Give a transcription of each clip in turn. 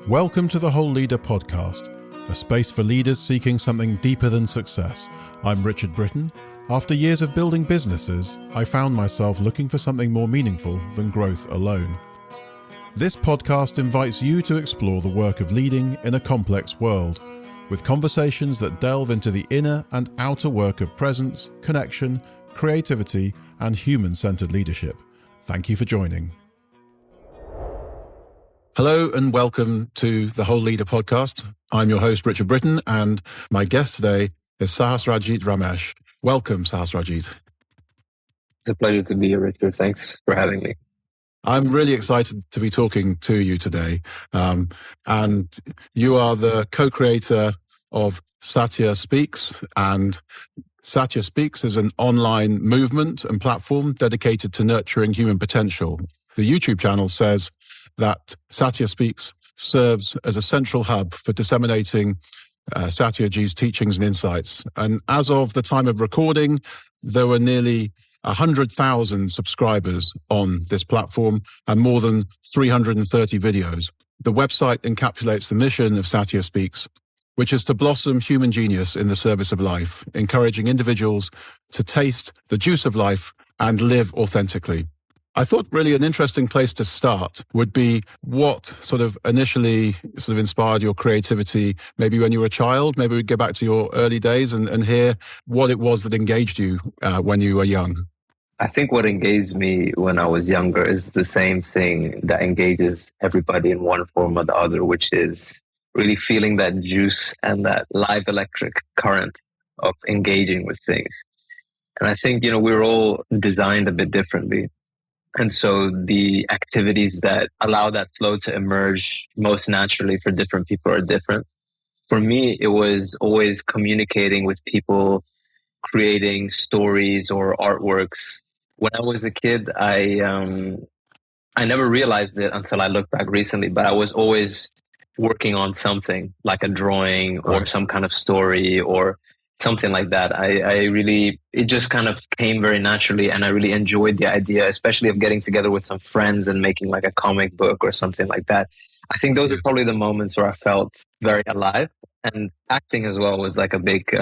Welcome to the Whole Leader podcast, a space for leaders seeking something deeper than success. I'm Richard Britton. After years of building businesses, I found myself looking for something more meaningful than growth alone. This podcast invites you to explore the work of leading in a complex world, with conversations that delve into the inner and outer work of presence, connection, creativity, and human-centered leadership. Thank you for joining. Hello and welcome to the Whole Leader podcast. I'm your host, Richard Britton, and my guest today is Sahasrajit Ramesh. Welcome, Sahasrajit. It's a pleasure to be here, Richard. Thanks for having me. I'm really excited to be talking to you today. And you are the co-creator of Satya Speaks, and Satya Speaks is an online movement and platform dedicated to nurturing human potential. The YouTube channel says that Satya Speaks serves as a central hub for disseminating Satyaji's teachings and insights. And as of the time of recording, there were nearly 100,000 subscribers on this platform and more than 330 videos. The website encapsulates the mission of Satya Speaks, which is to blossom human genius in the service of life, encouraging individuals to taste the juice of life and live authentically. I thought really an interesting place to start would be what sort of initially inspired your creativity, maybe when you were a child. Maybe we go back to your early days and hear what it was that engaged you when you were young. I think what engaged me when I was younger is the same thing that engages everybody in one form or the other, which is really feeling that juice and that live electric current of engaging with things. And I think, we're all designed a bit differently. And so the activities that allow that flow to emerge most naturally for different people are different. For me, it was always communicating with people, creating stories or artworks. When I was a kid, I never realized it until I looked back recently, but I was always working on something like a drawing or some kind of story or something like that. It just kind of came very naturally, and I really enjoyed the idea, especially of getting together with some friends and making like a comic book or something like that. I think those are probably the moments where I felt very alive. And acting as well was like a big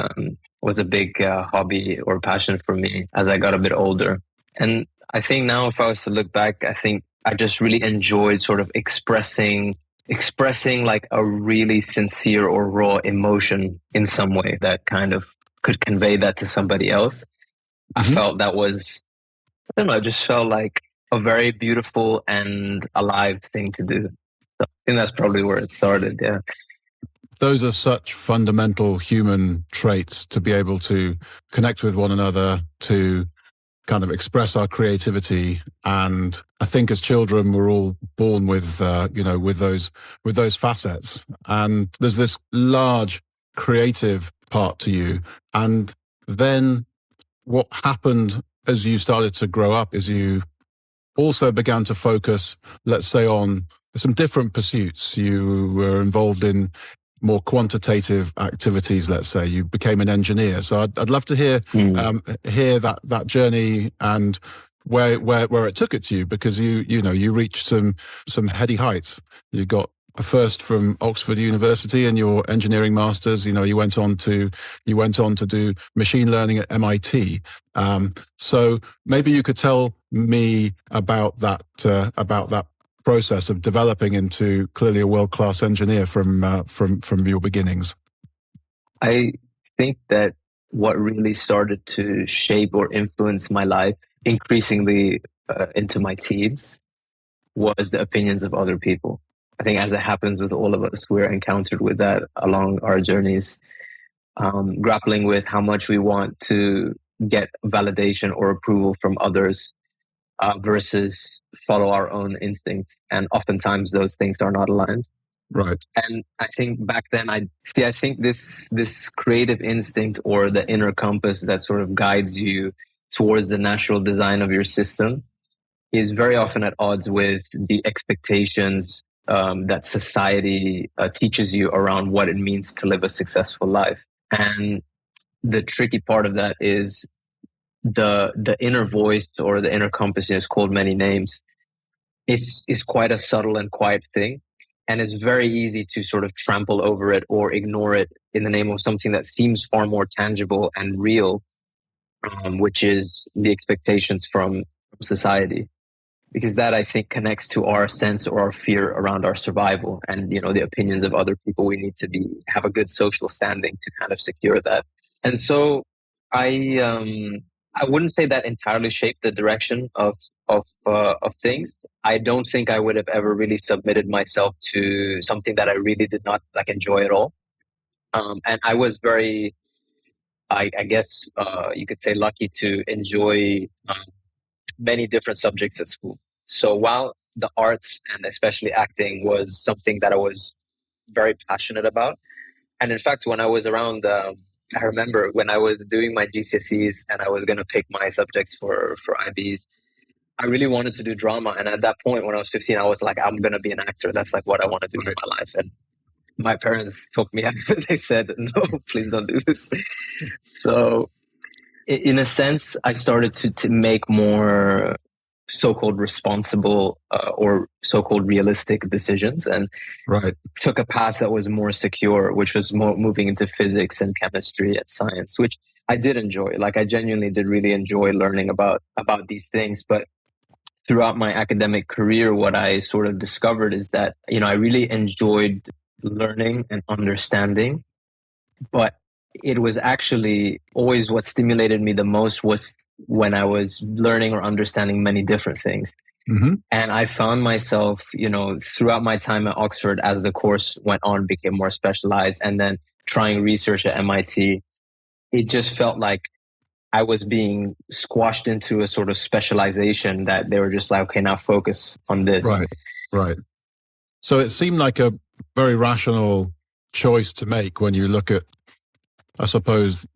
hobby or passion for me as I got a bit older. And I think now, if I was to look back, I think I just really enjoyed sort of expressing like a really sincere or raw emotion in some way that kind of could convey that to somebody else. Mm-hmm. I felt that was, it just felt like a very beautiful and alive thing to do. So I think that's probably where it started. Yeah. Those are such fundamental human traits, to be able to connect with one another, to kind of express our creativity. And I think as children, we're all born with, with those facets. And there's this large creative part to you. And then what happened as you started to grow up is you also began to focus, let's say, on some different pursuits. You were involved in more quantitative activities, let's say. You became an engineer. So I'd love to hear that journey and where it took it to you, because you reached some heady heights. You got a first from Oxford University and your engineering masters. You went on to do machine learning at MIT. So maybe you could tell me about that process of developing into clearly a world-class engineer from your beginnings. I think that what really started to shape or influence my life increasingly into my teens was the opinions of other people. I think, as it happens with all of us, we're encountered with that along our journeys, grappling with how much we want to get validation or approval from others versus follow our own instincts. And oftentimes those things are not aligned. Right. And I think back then, I think this creative instinct or the inner compass that sort of guides you towards the natural design of your system is very often at odds with the expectations that society teaches you around what it means to live a successful life. And the tricky part of that is the inner voice or the inner compass is called many names. It's quite a subtle and quiet thing. And it's very easy to sort of trample over it or ignore it in the name of something that seems far more tangible and real, which is the expectations from society. Because that, I think, connects to our sense or our fear around our survival and, the opinions of other people. We need to have a good social standing to kind of secure that. And so I wouldn't say that entirely shaped the direction of things. I don't think I would have ever really submitted myself to something that I really did not enjoy at all. And I was very, I guess, you could say, lucky to enjoy many different subjects at school. So while the arts and especially acting was something that I was very passionate about, and in fact, when I was around, I remember when I was doing my GCSEs and I was going to pick my subjects for IBs, I really wanted to do drama. And at that point, when I was 15, I was like, I'm going to be an actor. That's what I want to do with my life. And my parents took me out. They said, no, please don't do this. So in a sense, I started to make more so-called responsible or so-called realistic decisions, and took a path that was more secure, which was more moving into physics and chemistry and science, which I did enjoy. I genuinely did really enjoy learning about these things. But throughout my academic career, what I sort of discovered is that, I really enjoyed learning and understanding, but it was actually always what stimulated me the most was when I was learning or understanding many different things. Mm-hmm. And I found myself, throughout my time at Oxford, as the course went on, became more specialized, and then trying research at MIT, it just felt like I was being squashed into a sort of specialization that they were just like, okay, now focus on this. Right. So it seemed like a very rational choice to make when you look at, I suppose,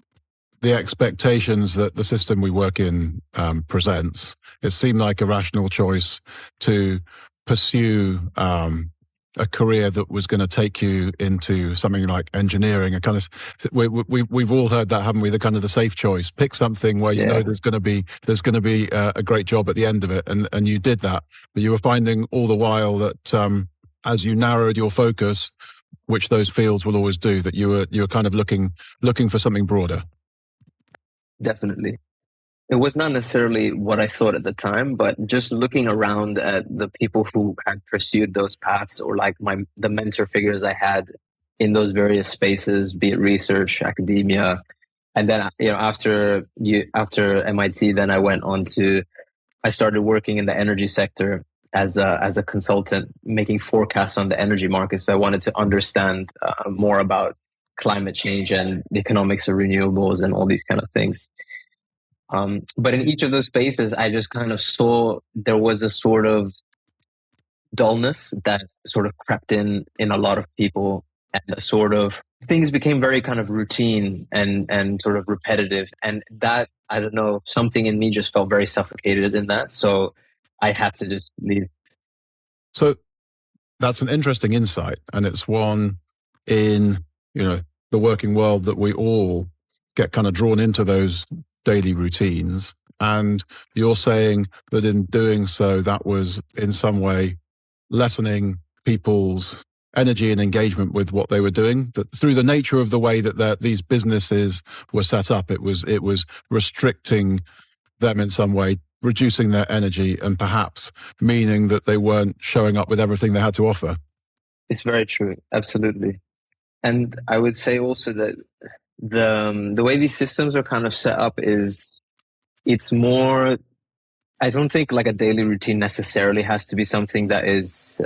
the expectations that the system we work in presents. It seemed like a rational choice to pursue a career that was going to take you into something like engineering. A kind of we've all heard that, haven't we? The kind of the safe choice. Pick something where you know there's going to be a great job at the end of it, and you did that. But you were finding all the while that as you narrowed your focus, which those fields will always do, that you were kind of looking for something broader. Definitely. It was not necessarily what I thought at the time, but just looking around at the people who had pursued those paths, or the mentor figures I had in those various spaces, be it research, academia, and then after MIT, then I started working in the energy sector as a consultant, making forecasts on the energy markets. So I wanted to understand more about climate change and the economics of renewables and all these kind of things. But in each of those spaces, I just kind of saw there was a sort of dullness that sort of crept in a lot of people, and a sort of things became very kind of routine and sort of repetitive. And that, I don't know, something in me just felt very suffocated in that. So I had to just leave. So that's an interesting insight, and it's one in the working world that we all get kind of drawn into those daily routines. And you're saying that in doing so, that was in some way lessening people's energy and engagement with what they were doing. That through the nature of the way that these businesses were set up, it was restricting them in some way, reducing their energy, and perhaps meaning that they weren't showing up with everything they had to offer. It's very true. Absolutely. And I would say also that the way these systems are kind of set up is, it's more, I don't think a daily routine necessarily has to be something that is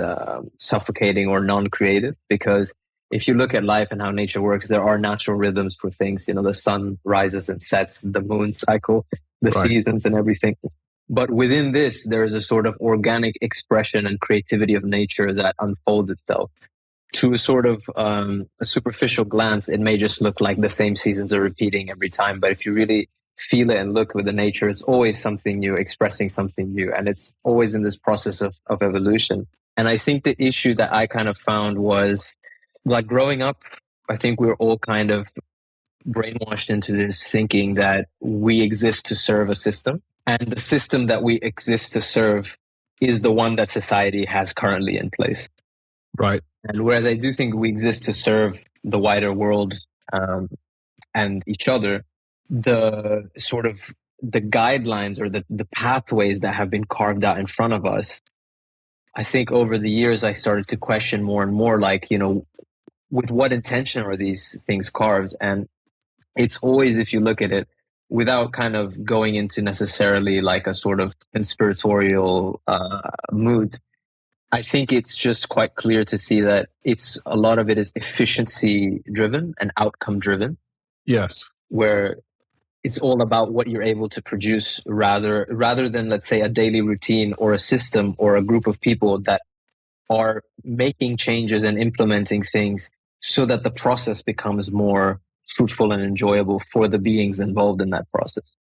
suffocating or non-creative, because if you look at life and how nature works, there are natural rhythms for things. The sun rises and sets, the moon cycle, the seasons and everything. But within this, there is a sort of organic expression and creativity of nature that unfolds itself. To a sort of a superficial glance, it may just look like the same seasons are repeating every time. But if you really feel it and look with the nature, it's always something new, expressing something new. And it's always in this process of evolution. And I think the issue that I kind of found was, growing up, I think we were all kind of brainwashed into this thinking that we exist to serve a system. And the system that we exist to serve is the one that society has currently in place. Right. And whereas I do think we exist to serve the wider world and each other, the sort of the guidelines or the pathways that have been carved out in front of us, I think over the years I started to question more and more, like, with what intention are these things carved? And it's always, if you look at it, without kind of going into necessarily like a sort of conspiratorial mood, I think it's just quite clear to see that a lot of it is efficiency driven and outcome driven. Yes. Where it's all about what you're able to produce rather than, let's say, a daily routine or a system or a group of people that are making changes and implementing things so that the process becomes more fruitful and enjoyable for the beings involved in that process.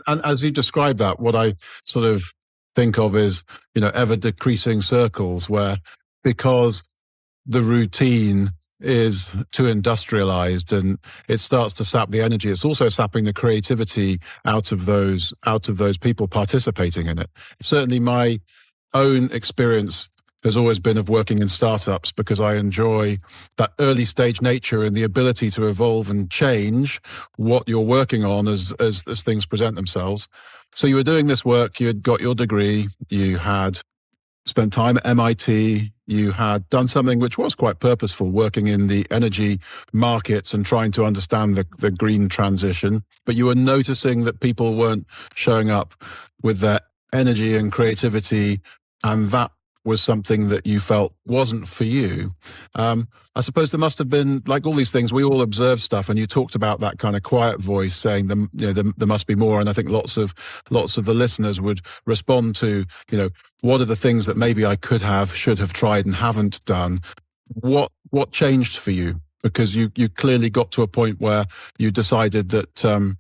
And as you describe that, what I sort of think of is, ever decreasing circles where, because the routine is too industrialized and it starts to sap the energy, it's also sapping the creativity out of those people participating in it. Certainly my own experience has always been of working in startups, because I enjoy that early stage nature and the ability to evolve and change what you're working on as things present themselves. So you were doing this work, you had got your degree, you had spent time at MIT, you had done something which was quite purposeful, working in the energy markets and trying to understand the green transition. But you were noticing that people weren't showing up with their energy and creativity, and that was something that you felt wasn't for you. I suppose there must have been, like all these things, we all observe stuff, and you talked about that kind of quiet voice saying there must be more. And I think lots of the listeners would respond to, what are the things that maybe I could have, should have tried and haven't done? What changed for you? Because you clearly got to a point where you decided that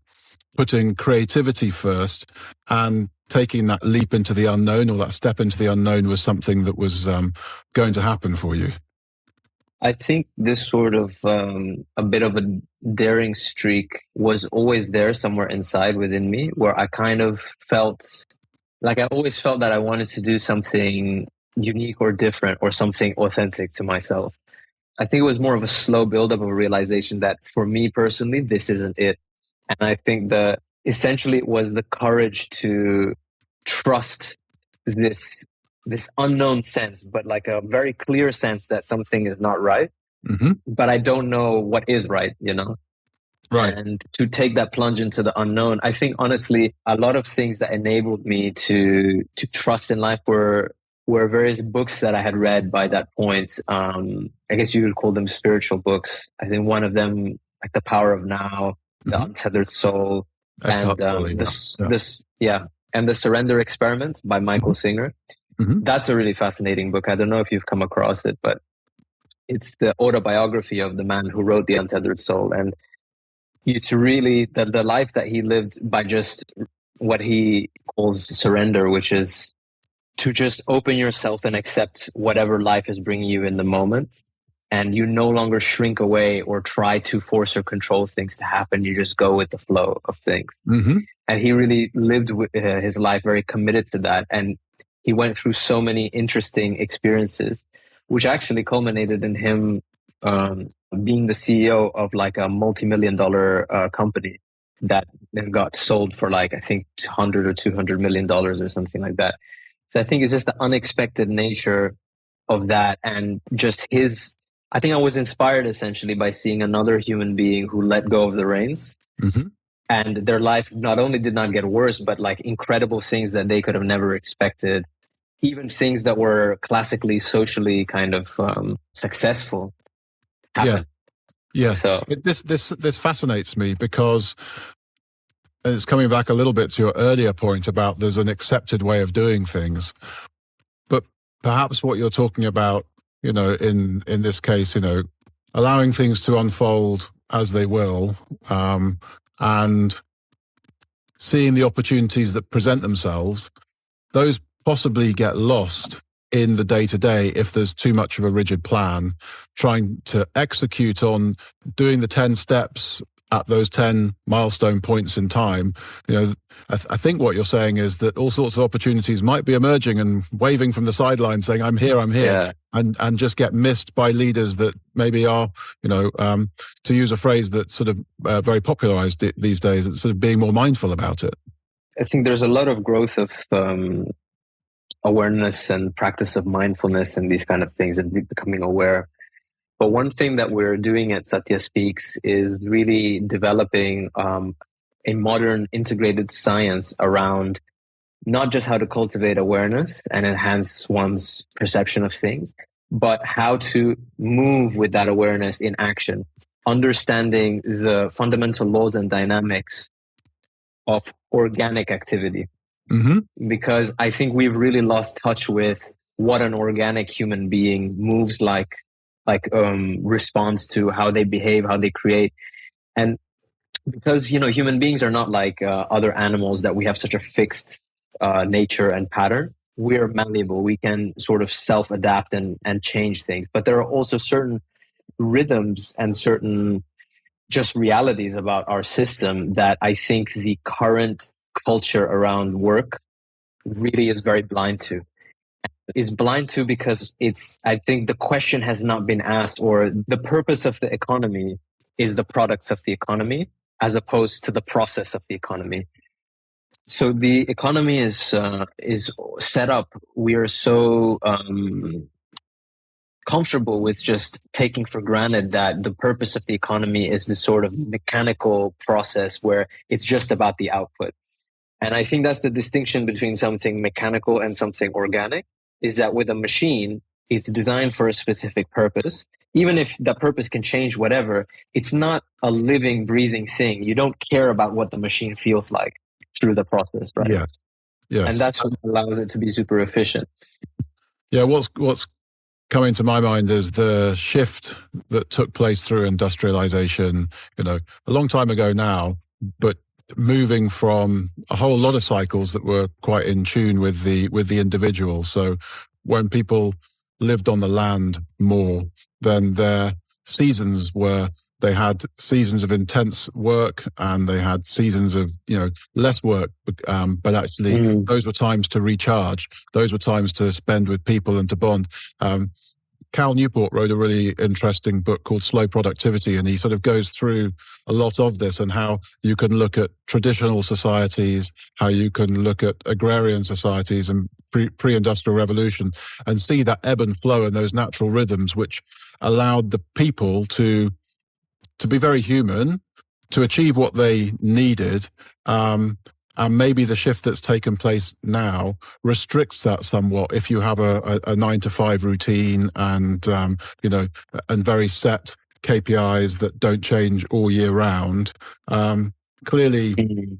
putting creativity first and taking that leap into the unknown, or that step into the unknown, was something that was going to happen for you. I think this sort of a bit of a daring streak was always there somewhere inside within me, where I kind of felt like I always felt that I wanted to do something unique or different or something authentic to myself. I think it was more of a slow buildup of a realization that for me personally, this isn't it. And I think that essentially it was the courage to trust this unknown sense, but like a very clear sense that something is not right. Mm-hmm. But I don't know what is right, Right. And to take that plunge into the unknown, I think honestly, a lot of things that enabled me to trust in life were various books that I had read by that point. I guess you would call them spiritual books. I think one of them, like The Power of Now, The Untethered Soul, and and The Surrender Experiment by Michael Singer. Mm-hmm. That's a really fascinating book. I don't know if you've come across it, but it's the autobiography of the man who wrote The Untethered Soul. And it's really the life that he lived by just what he calls surrender, which is to just open yourself and accept whatever life is bringing you in the moment. And you no longer shrink away or try to force or control things to happen. You just go with the flow of things. Mm-hmm. And he really lived his life very committed to that. And he went through so many interesting experiences, which actually culminated in him being the CEO of like a multi-million-dollar company that then got sold for like, I think, $100 or $200 million or something like that. So I think it's just the unexpected nature of that, and just I think I was inspired essentially by seeing another human being who let go of the reins. Mm-hmm. And their life not only did not get worse, but like incredible things that they could have never expected, even things that were classically socially kind of successful happen. Yeah. So This fascinates me, because it's coming back a little bit to your earlier point about there's an accepted way of doing things. But perhaps what you're talking about, in this case, allowing things to unfold as they will, and seeing the opportunities that present themselves, those possibly get lost in the day-to-day if there's too much of a rigid plan. Trying to execute on doing the 10 steps at those 10 milestone points in time, I think what you're saying is that all sorts of opportunities might be emerging and waving from the sidelines saying, I'm here, Yeah. and just get missed by leaders that maybe are, to use a phrase that's sort of very popularized these days, it's sort of being more mindful about it. I think there's a lot of growth of awareness and practice of mindfulness and these kind of things and becoming aware. But one thing that we're doing at Satya Speaks is really developing a modern integrated science around not just how to cultivate awareness and enhance one's perception of things, but how to move with that awareness in action, understanding the fundamental laws and dynamics of organic activity. Mm-hmm. Because I think we've really lost touch with what an organic human being moves like responds to, how they behave, how they create. And because, human beings are not like other animals that we have such a fixed nature and pattern. We're malleable. We can sort of self-adapt and change things. But there are also certain rhythms and certain just realities about our system that I think the current culture around work really is very blind to. Is blind to because I think the question has not been asked, or the purpose of the economy is the products of the economy as opposed to the process of the economy. So the economy is set up. We are so comfortable with just taking for granted that the purpose of the economy is this sort of mechanical process where it's just about the output. And I think that's the distinction between something mechanical and something organic, is that with a machine, it's designed for a specific purpose. Even if the purpose can change whatever, it's not a living, breathing thing. You don't care about what the machine feels like through the process, right? Yes. Yes. And that's what allows it to be super efficient. Yeah, what's coming to my mind is the shift that took place through industrialization, a long time ago now, but moving from a whole lot of cycles that were quite in tune with the individual. So when people lived on the land more, then their seasons they had seasons of intense work and they had seasons of less work, but actually those were times to recharge. Those were times to spend with people and to bond. Cal Newport wrote a really interesting book called Slow Productivity, and he sort of goes through a lot of this and how you can look at traditional societies, how you can look at agrarian societies and pre-industrial revolution and see that ebb and flow and those natural rhythms which allowed the people to be very human, to achieve what they needed. And maybe the shift that's taken place now restricts that somewhat. If you have a 9-to-5 routine and and very set KPIs that don't change all year round, clearly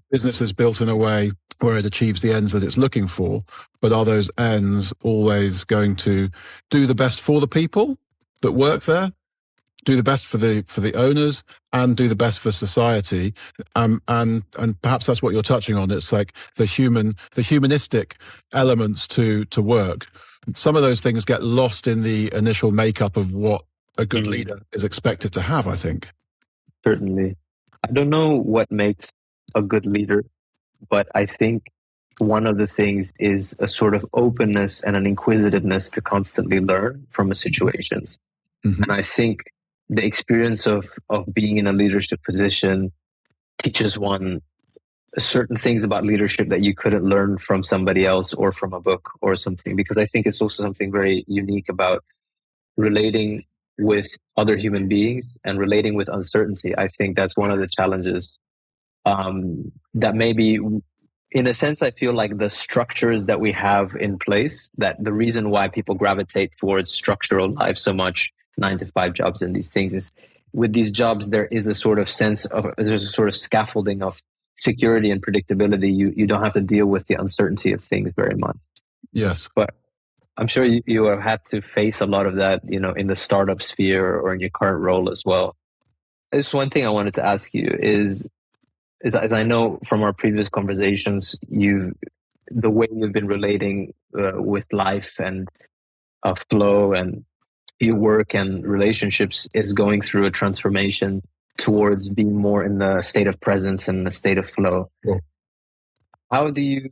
business is built in a way where it achieves the ends that it's looking for. But are those ends always going to do the best for the people that work there, do the best for the owners, and do the best for society? And perhaps that's what you're touching on. It's like the humanistic elements to work. Some of those things get lost in the initial makeup of what a good leader is expected to have, I think. Certainly. I don't know what makes a good leader, but I think one of the things is a sort of openness and an inquisitiveness to constantly learn from situations. Mm-hmm. And I think the experience of being in a leadership position teaches one certain things about leadership that you couldn't learn from somebody else or from a book or something, because I think it's also something very unique about relating with other human beings and relating with uncertainty. I think that's one of the challenges that maybe, in a sense, I feel like the structures that we have in place, that the reason why people gravitate towards structural life so much, 9-to-5 jobs and these things, is with these jobs, there's a sort of scaffolding of security and predictability. You don't have to deal with the uncertainty of things very much. Yes. But I'm sure you have had to face a lot of that, in the startup sphere or in your current role as well. There's one thing I wanted to ask you is as I know from our previous conversations, the way you've been relating with life and flow and your work and relationships is going through a transformation. towards being more in the state of presence and the state of flow. Cool. How do you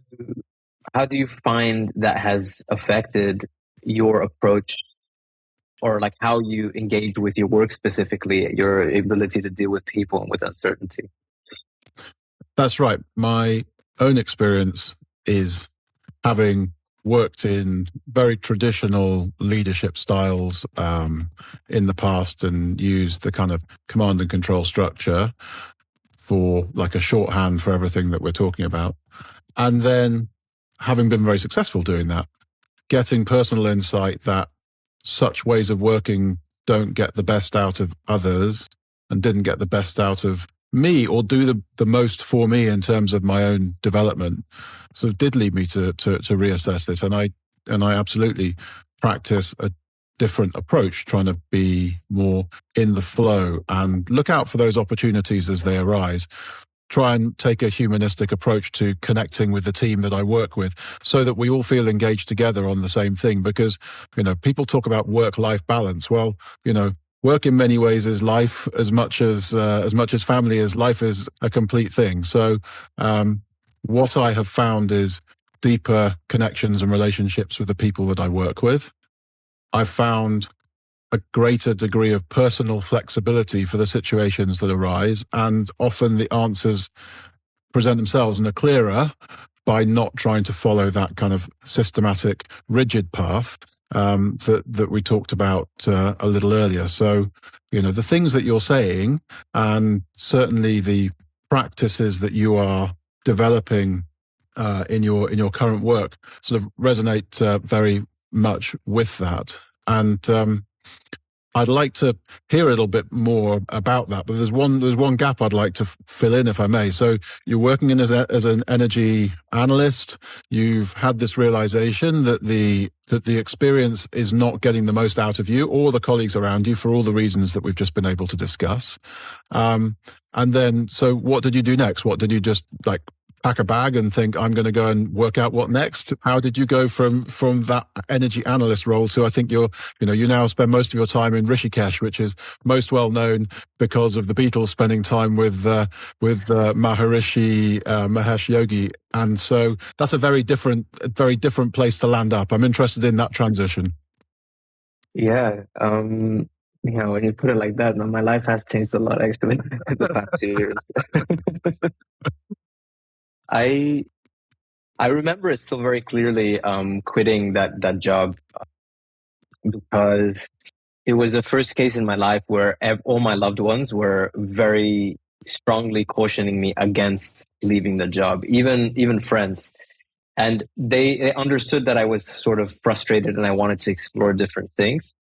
find that has affected your approach, or like how you engage with your work, specifically your ability to deal with people and with uncertainty? That's right. My own experience is, having worked in very traditional leadership styles in the past and used the kind of command and control structure for like a shorthand for everything that we're talking about. And then having been very successful doing that, getting personal insight that such ways of working don't get the best out of others and didn't get the best out of me or do the most for me in terms of my own development, sort of did lead me to reassess this. And I absolutely practice a different approach, trying to be more in the flow and look out for those opportunities as they arise. Try and take a humanistic approach to connecting with the team that I work with so that we all feel engaged together on the same thing. Because, people talk about work-life balance. Well, work in many ways is life as much as family is. Life is a complete thing. So what I have found is deeper connections and relationships with the people that I work with. I've found a greater degree of personal flexibility for the situations that arise, and often the answers present themselves and are clearer by not trying to follow that kind of systematic, rigid path that we talked about a little earlier. So, the things that you're saying, and certainly the practices that you are developing in your current work, sort of resonate very much with that. And I'd like to hear a little bit more about that, but there's one gap I'd like to fill in, if I may. So you're working as an energy analyst. You've had this realization that the experience is not getting the most out of you or the colleagues around you for all the reasons that we've just been able to discuss. And then, so what did you do next? What did you just pack a bag and think, I'm going to go and work out what next? How did you go from that energy analyst role to, I think you now spend most of your time in Rishikesh, which is most well known because of the Beatles spending time with Maharishi Mahesh Yogi. And so that's a very different place to land up. I'm interested in that transition. Yeah. When you put it like that, my life has changed a lot, actually, in the past 2 years. I remember it still very clearly, quitting that job, because it was the first case in my life where all my loved ones were very strongly cautioning me against leaving the job, even friends. And they understood that I was sort of frustrated and I wanted to explore different things.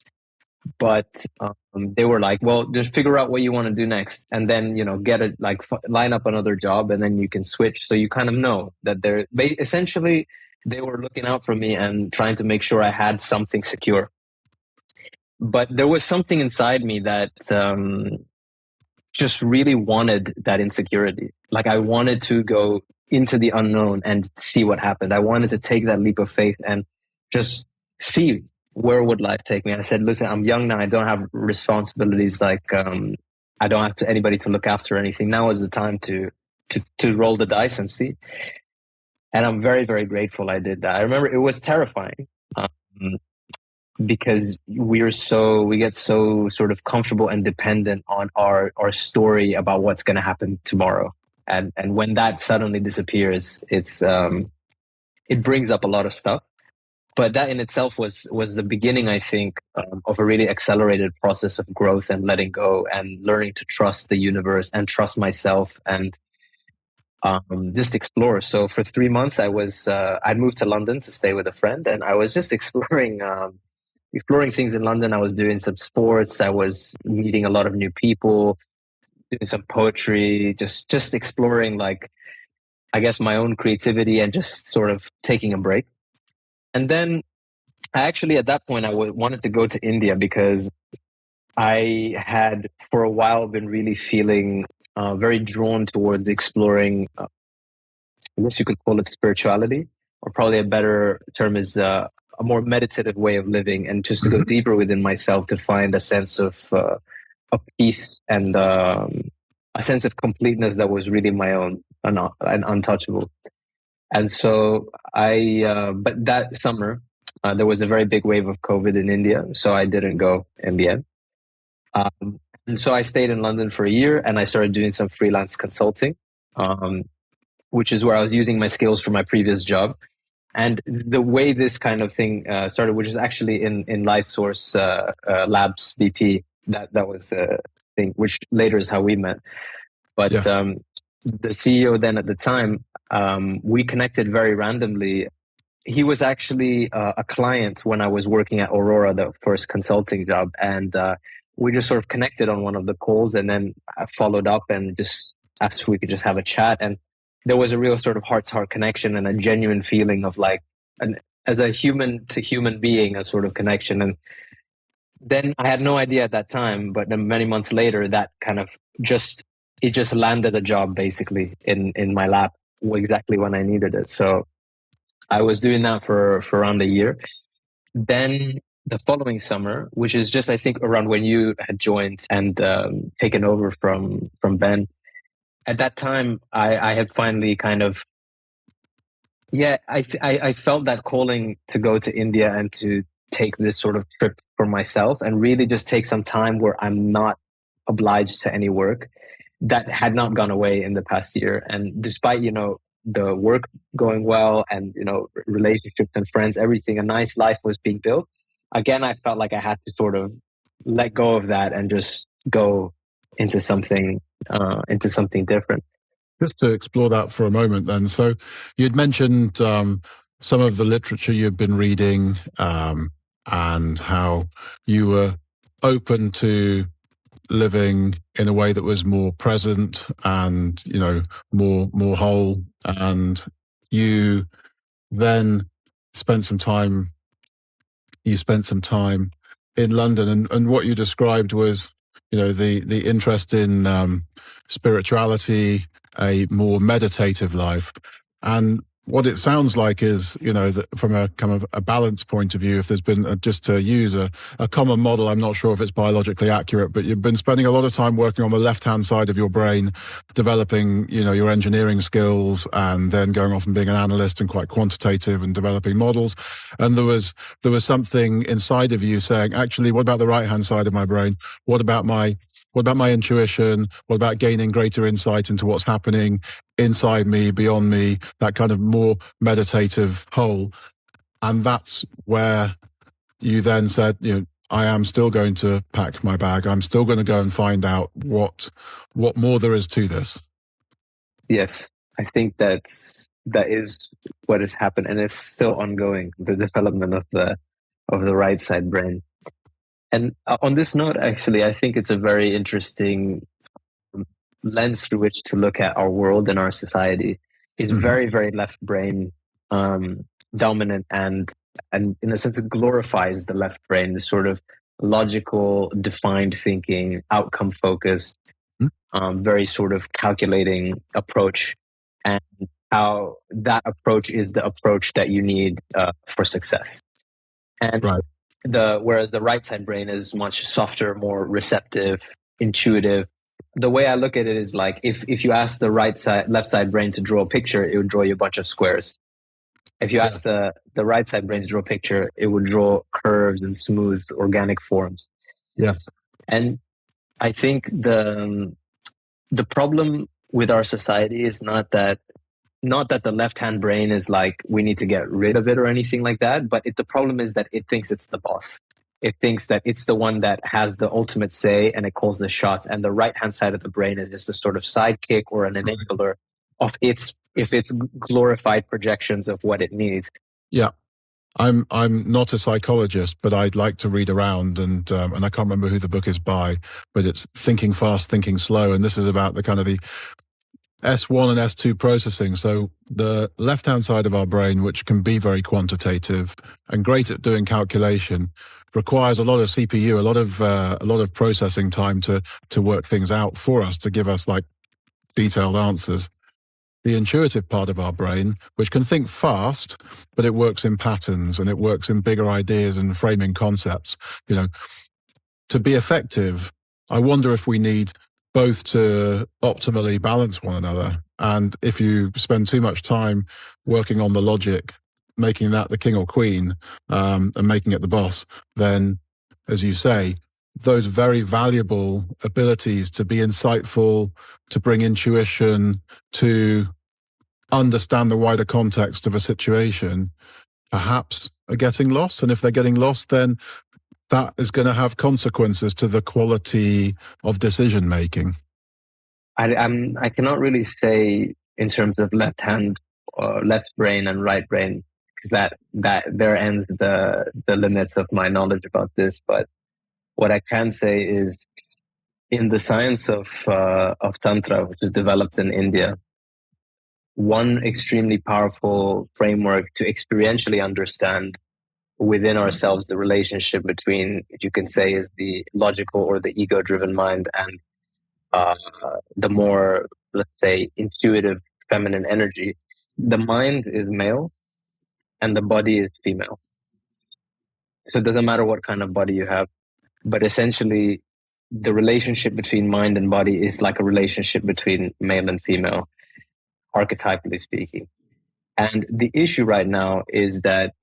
But they were like, well, just figure out what you want to do next, and then get it, line up another job, and then you can switch. So you kind of know that essentially they were looking out for me and trying to make sure I had something secure. But there was something inside me that just really wanted that insecurity. Like, I wanted to go into the unknown and see what happened. I wanted to take that leap of faith and just see where would life take me. I said, listen, I'm young now. I don't have responsibilities. I don't have anybody to look after or anything. Now is the time to roll the dice and see. And I'm very, very grateful I did that. I remember it was terrifying, because we get so sort of comfortable and dependent on our story about what's going to happen tomorrow. And when that suddenly disappears, it brings up a lot of stuff. But that in itself was the beginning, I think, of a really accelerated process of growth and letting go and learning to trust the universe and trust myself and just explore. So for 3 months, I'd moved to London to stay with a friend, and I was just exploring things in London. I was doing some sports. I was meeting a lot of new people, doing some poetry, just exploring, I guess, my own creativity and just sort of taking a break. And then I actually, at that point, I wanted to go to India because I had for a while been really feeling very drawn towards exploring, I guess you could call it spirituality, or probably a better term is a more meditative way of living, and just to go deeper within myself to find a sense of peace and a sense of completeness that was really my own and untouchable. And so but that summer, there was a very big wave of COVID in India, so I didn't go in the end. And so I stayed in London for a year, and I started doing some freelance consulting, which is where I was using my skills from my previous job. And the way this kind of thing started, which is actually in Light Source Labs BP, that was the thing, which later is how we met. But Yeah. the CEO then at the time, we connected very randomly. He was actually a client when I was working at Aurora, the first consulting job. And we just sort of connected on one of the calls, and then I followed up and just asked if we could just have a chat. And there was a real sort of heart to heart connection and a genuine feeling of like, as a human to human being, a sort of connection. And then I had no idea at that time, but then many months later, that kind of it just landed a job basically in my lap exactly when I needed it. So I was doing that for around a year. Then the following summer, which is just, I think, around when you had joined and taken over from Ben, at that time, I had finally kind of, I felt that calling to go to India and to take this sort of trip for myself and really just take some time where I'm not obliged to any work. That had not gone away in the past year. And despite, the work going well and, relationships and friends, everything, a nice life was being built. Again, I felt like I had to sort of let go of that and just go into something different. Just to explore that for a moment then. So you'd mentioned some of the literature you've been reading and how you were open to living in a way that was more present and, more whole. And you then spent some time in London, and what you described was, the interest in spirituality, a more meditative life. And what it sounds like is, that from a kind of a balance point of view, if there's been, just to use a common model, I'm not sure if it's biologically accurate, but you've been spending a lot of time working on the left-hand side of your brain, developing, your engineering skills, and then going off and being an analyst and quite quantitative and developing models. And there was something inside of you saying, actually, what about the right-hand side of my brain? What about my intuition? What about gaining greater insight into what's happening inside me, beyond me, that kind of more meditative whole? And that's where you then said, I am still going to pack my bag. I'm still going to go and find out what more there is to this. Yes, I think that is what has happened, and it's still ongoing, the development of the right side brain. And on this note, actually, I think it's a very interesting lens through which to look at our world and our society. Is very, very left brain dominant, and in a sense, it glorifies the left brain, the sort of logical, defined thinking, outcome focused, very sort of calculating approach, and how that approach is the approach that you need for success. And right. Whereas the right side brain is much softer, more receptive, intuitive. The way I look at it is like if you ask the left side brain to draw a picture, it would draw you a bunch of squares. If you ask the right side brain to draw a picture, it would draw curves and smooth organic forms. Yes. And I think the problem with our society is not that the left-hand brain is like, we need to get rid of it or anything like that. But the problem is that it thinks it's the boss. It thinks that it's the one that has the ultimate say and it calls the shots. And the right-hand side of the brain is just a sort of sidekick or an enabler of its glorified projections of what it needs. Yeah. I'm not a psychologist, but I'd like to read around, and I can't remember who the book is by, but it's Thinking Fast, Thinking Slow. And this is about the kind of the S1 and S2 processing. So the left-hand side of our brain, which can be very quantitative and great at doing calculation, requires a lot of CPU, a lot of processing time to work things out for us, to give us like detailed answers. The intuitive part of our brain, which can think fast, but it works in patterns and it works in bigger ideas and framing concepts. To be effective, I wonder if we need both to optimally balance one another. And if you spend too much time working on the logic, making that the king or queen, and making it the boss, then, as you say, those very valuable abilities to be insightful, to bring intuition, to understand the wider context of a situation, perhaps are getting lost. And if they're getting lost, then that is going to have consequences to the quality of decision making. I cannot really say in terms of left hand or left brain and right brain, because that there ends the limits of my knowledge about this. But what I can say is, in the science of Tantra, which is developed in India, one extremely powerful framework to experientially understand within ourselves the relationship between, you can say, is the logical or the ego-driven mind and uh, the more, let's say, intuitive feminine energy. The mind is male and the body is female. So it doesn't matter what kind of body you have, but essentially the relationship between mind and body is like a relationship between male and female, archetypally speaking. And the issue right now is that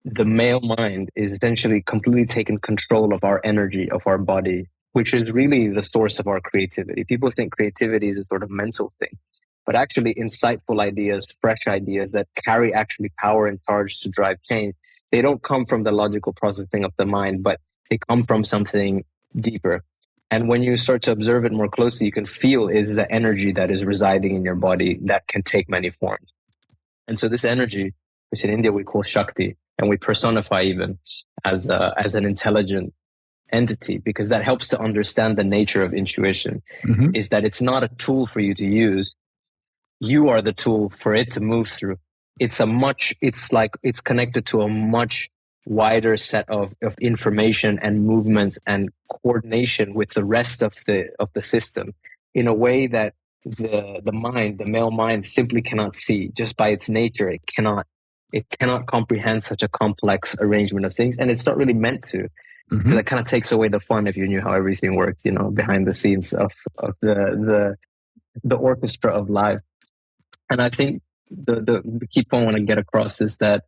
the male mind is essentially completely taken control of our energy, of our body, which is really the source of our creativity. People think creativity is a sort of mental thing, but actually insightful ideas, fresh ideas that carry actually power and charge to drive change, they don't come from the logical processing of the mind, but they come from something deeper. And when you start to observe it more closely, you can feel is the energy that is residing in your body that can take many forms. And so this energy, which in India we call Shakti, and we personify even as an intelligent entity, because that helps to understand the nature of intuition, is that it's not a tool for you to use. You are the tool for it to move through. It's connected to a much wider set of information and movements and coordination with the rest of the system in a way that the male mind simply cannot see. Just by its nature, it cannot comprehend such a complex arrangement of things, and it's not really meant to. Because that kind of takes away the fun if you knew how everything worked, behind the scenes of the orchestra of life. And I think the key point I want to get across is that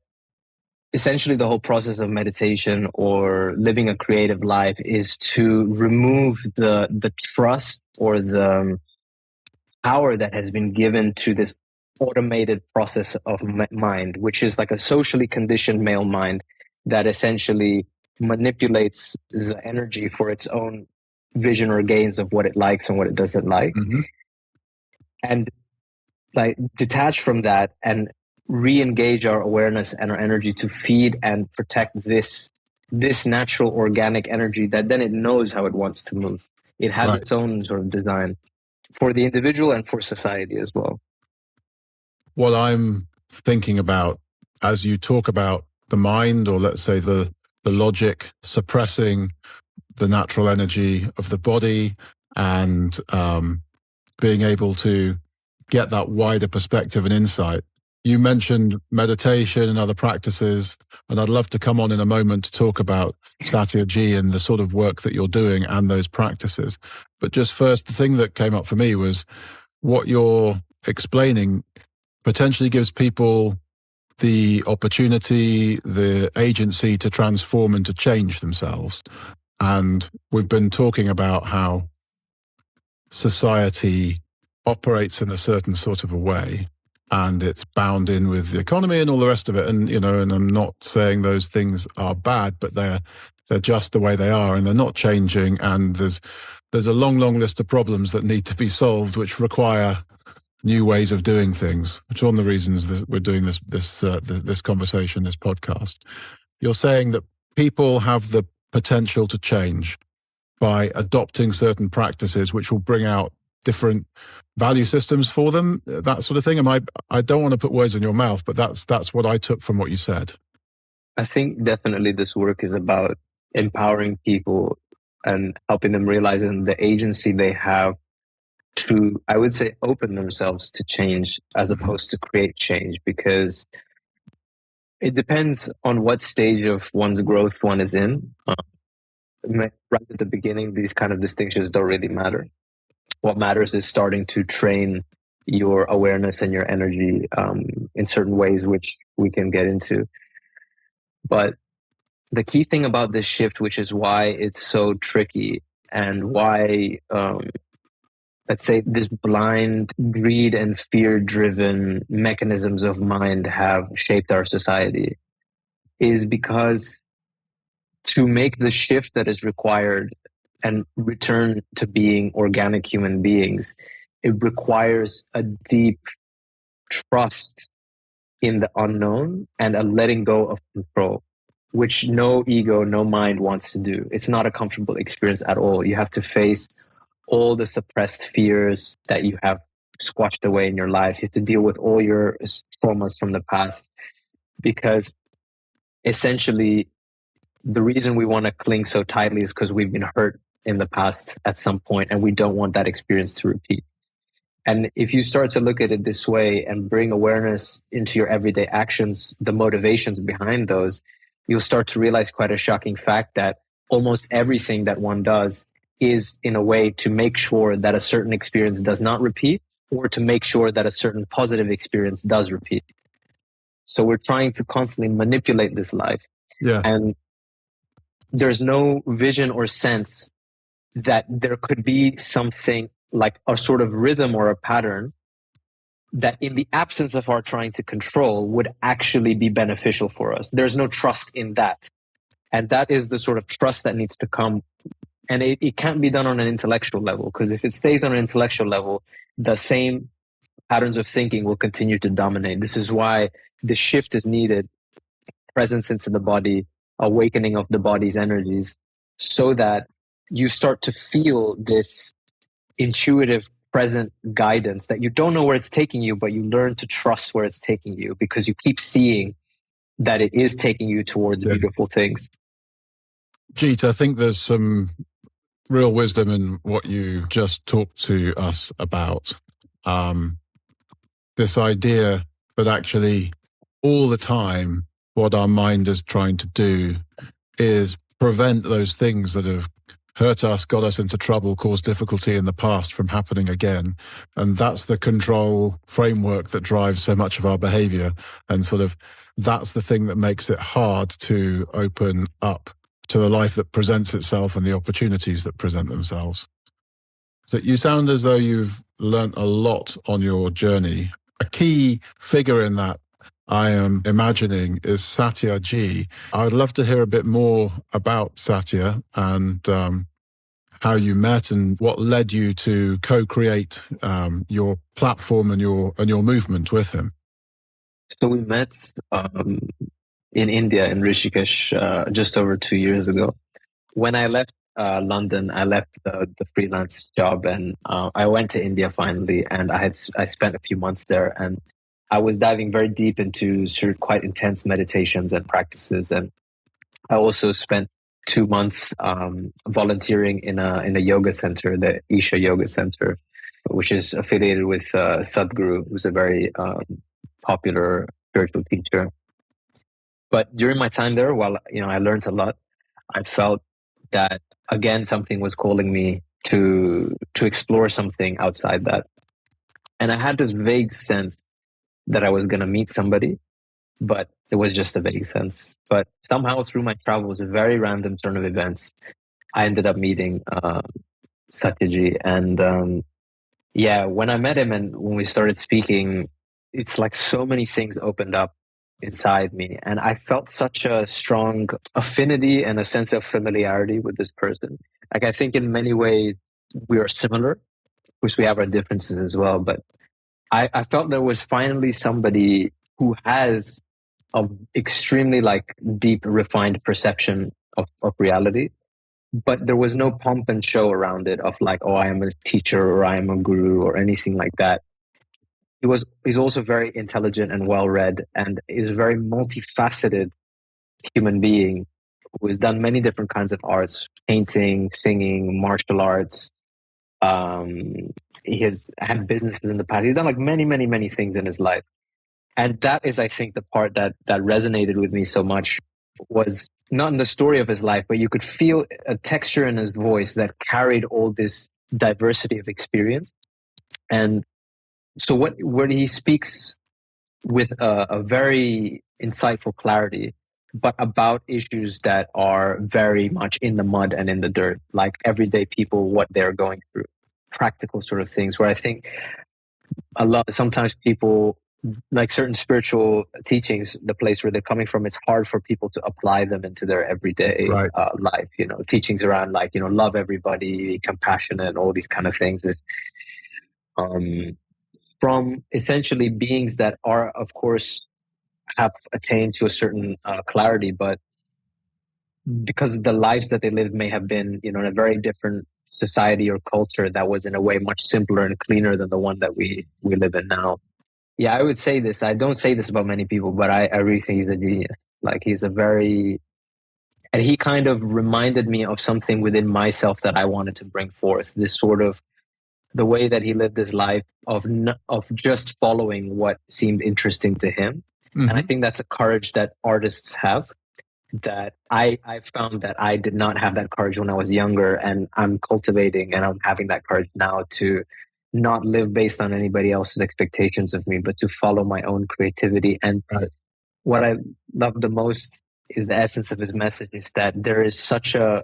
essentially the whole process of meditation or living a creative life is to remove the trust or the power that has been given to this automated process of mind, which is like a socially conditioned male mind that essentially manipulates the energy for its own vision or gains of what it likes and what it doesn't like. And like detach from that and re-engage our awareness and our energy to feed and protect this natural organic energy that then it knows how it wants to move. It has its own sort of design for the individual and for society as well. What I'm thinking about as you talk about the mind, or let's say the logic suppressing the natural energy of the body, and being able to get that wider perspective and insight. You mentioned meditation and other practices, and I'd love to come on in a moment to talk about Satya Ji and the sort of work that you're doing and those practices. But just first, the thing that came up for me was what you're explaining potentially gives people the opportunity, the agency to transform and to change themselves. And we've been talking about how society operates in a certain sort of a way, and it's bound in with the economy and all the rest of it. And, and I'm not saying those things are bad, but they're just the way they are, and they're not changing. And there's a long, long list of problems that need to be solved, which require new ways of doing things, which is one of the reasons we're doing this conversation, this podcast. You're saying that people have the potential to change by adopting certain practices, which will bring out different value systems for them, that sort of thing. I don't want to put words in your mouth, but that's what I took from what you said. I think definitely this work is about empowering people and helping them realize the agency they have to, I would say, open themselves to change as opposed to create change, because it depends on what stage of one's growth one is in. Right at the beginning, these kind of distinctions don't really matter. What matters is starting to train your awareness and your energy in certain ways, which we can get into. But the key thing about this shift, which is why it's so tricky and why, let's say, this blind greed and fear driven mechanisms of mind have shaped our society, is because to make the shift that is required and return to being organic human beings, it requires a deep trust in the unknown and a letting go of control, which no ego, no mind wants to do. It's not a comfortable experience at all. You have to face all the suppressed fears that you have squashed away in your life. You have to deal with all your traumas from the past, because essentially the reason we want to cling so tightly is because we've been hurt in the past at some point and we don't want that experience to repeat. And if you start to look at it this way and bring awareness into your everyday actions, the motivations behind those, you'll start to realize quite a shocking fact that almost everything that one does is in a way to make sure that a certain experience does not repeat, or to make sure that a certain positive experience does repeat. So we're trying to constantly manipulate this life. Yeah. And there's no vision or sense that there could be something like a sort of rhythm or a pattern that, in the absence of our trying to control, would actually be beneficial for us. There's no trust in that. And that is the sort of trust that needs to come. And it can't be done on an intellectual level, because if it stays on an intellectual level, the same patterns of thinking will continue to dominate. This is why the shift is needed, presence into the body, awakening of the body's energies, so that you start to feel this intuitive present guidance that you don't know where it's taking you, but you learn to trust where it's taking you because you keep seeing that it is taking you towards beautiful things. Jeet, I think there's some real wisdom in what you just talked to us about. This idea that actually all the time what our mind is trying to do is prevent those things that have hurt us, got us into trouble, caused difficulty in the past from happening again. And that's the control framework that drives so much of our behavior. And sort of that's the thing that makes it hard to open up to the life that presents itself and the opportunities that present themselves. So you sound as though you've learnt a lot on your journey. A key figure in that, I am imagining, is Satya Ji. I would love to hear a bit more about Satya and how you met and what led you to co-create your platform and your movement with him. So we met in India, in Rishikesh, just over 2 years ago. When I left London, I left the freelance job, and I went to India finally, and I spent a few months there, and I was diving very deep into sort of quite intense meditations and practices. And I also spent 2 months volunteering in a yoga center, the Isha Yoga Center, which is affiliated with Sadhguru, who's a very popular spiritual teacher. But during my time there, while I learned a lot, I felt that again something was calling me to explore something outside that. And I had this vague sense that I was going to meet somebody, but it was just a vague sense. But somehow through my travels, a very random turn of events, I ended up meeting Satyaji. And when I met him and when we started speaking, it's like so many things opened up inside me. And I felt such a strong affinity and a sense of familiarity with this person. Like, I think in many ways we are similar. Of course, we have our differences as well, but I felt there was finally somebody who has an extremely deep, refined perception of reality, but there was no pomp and show around it of I am a teacher or I am a guru or anything like that. He's also very intelligent and well-read and is a very multifaceted human being who has done many different kinds of arts, painting, singing, martial arts. He has had businesses in the past. He's done many, many, many things in his life. And that is, I think, the part that resonated with me so much, was not in the story of his life, but you could feel a texture in his voice that carried all this diversity of experience. And so where he speaks with a very insightful clarity, but about issues that are very much in the mud and in the dirt, like everyday people, what they're going through, practical sort of things, where I think sometimes people, like certain spiritual teachings, the place where they're coming from, it's hard for people to apply them into their everyday Right. life. Teachings around, like, love everybody, compassionate, all these kind of things is from essentially beings that are, of course, have attained to a certain clarity, but because the lives that they lived may have been, in a very different society or culture that was in a way much simpler and cleaner than the one that we live in now. Yeah, I would say this. I don't say this about many people, but I really think he's a genius. Like, and he kind of reminded me of something within myself that I wanted to bring forth. This sort of the way that he lived his life of just following what seemed interesting to him. Mm-hmm. And I think that's a courage that artists have, that I found that I did not have that courage when I was younger, and I'm cultivating and I'm having that courage now to not live based on anybody else's expectations of me, but to follow my own creativity. And what I love the most is the essence of his message is that there is such a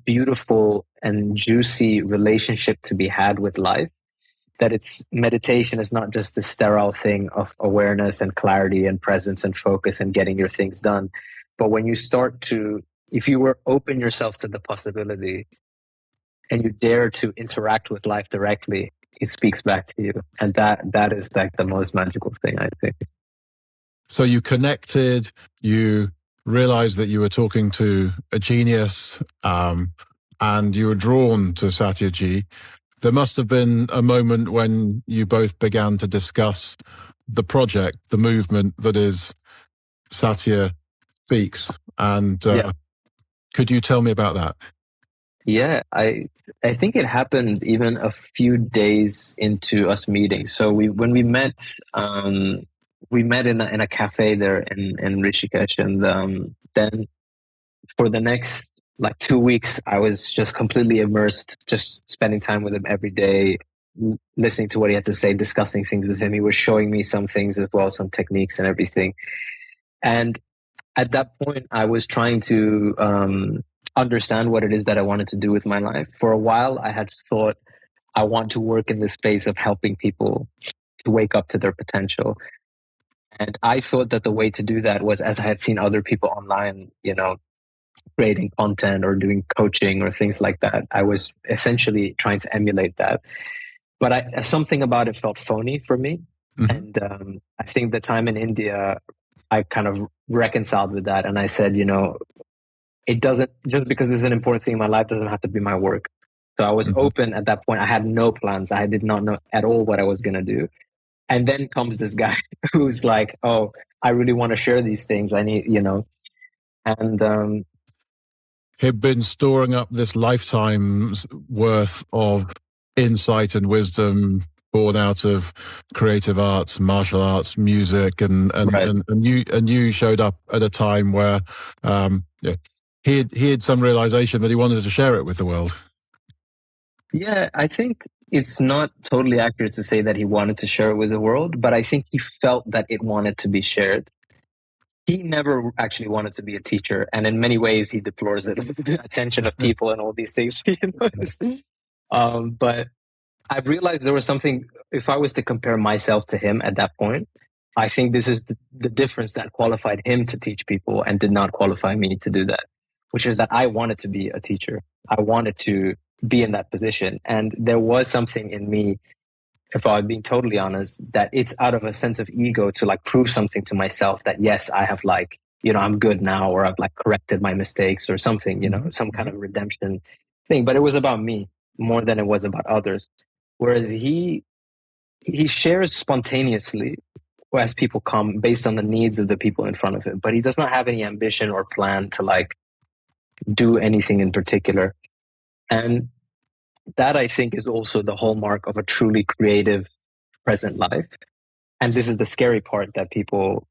beautiful and juicy relationship to be had with life, that it's meditation is not just the sterile thing of awareness and clarity and presence and focus and getting your things done. But when you start to, if you were open yourself to the possibility and you dare to interact with life directly, it speaks back to you. And that is like the most magical thing, I think. So you connected, you realized that you were talking to a genius, and you were drawn to Satyaji. There must have been a moment when you both began to discuss the project, the movement that is Satya Speaks. And could you tell me about that? Yeah, I think it happened even a few days into us meeting. So when we met in a cafe there in Rishikesh, and then for the next like 2 weeks, I was just completely immersed, just spending time with him every day, listening to what he had to say, discussing things with him. He was showing me some things as well, some techniques and everything. And at that point, I was trying to understand what it is that I wanted to do with my life. For a while, I had thought I want to work in the space of helping people to wake up to their potential. And I thought that the way to do that was, as I had seen other people online, creating content or doing coaching or things like that. I was essentially trying to emulate that. But something about it felt phony for me. Mm-hmm. And I think the time in India, I kind of reconciled with that. And I said, it doesn't, just because it's an important thing in my life, doesn't have to be my work. So I was open at that point. I had no plans. I did not know at all what I was going to do. And then comes this guy who's like, oh, I really want to share these things. I need, and he'd been storing up this lifetime's worth of insight and wisdom born out of creative arts, martial arts, music, and you showed up at a time where he had some realization that he wanted to share it with the world. Yeah, I think it's not totally accurate to say that he wanted to share it with the world, but I think he felt that it wanted to be shared. He never actually wanted to be a teacher, and in many ways he deplores it, the attention of people and all these things. But I've realized there was something, if I was to compare myself to him at that point, I think this is the difference that qualified him to teach people and did not qualify me to do that, which is that I wanted to be a teacher. I wanted to be in that position. And there was something in me, if I'm being totally honest, that it's out of a sense of ego to like prove something to myself that, yes, I have like, I'm good now, or I've like corrected my mistakes or something, some kind of redemption thing. But it was about me more than it was about others. Whereas he shares spontaneously as people come based on the needs of the people in front of him, but he does not have any ambition or plan to like do anything in particular. And that, I think, is also the hallmark of a truly creative present life. And this is the scary part that people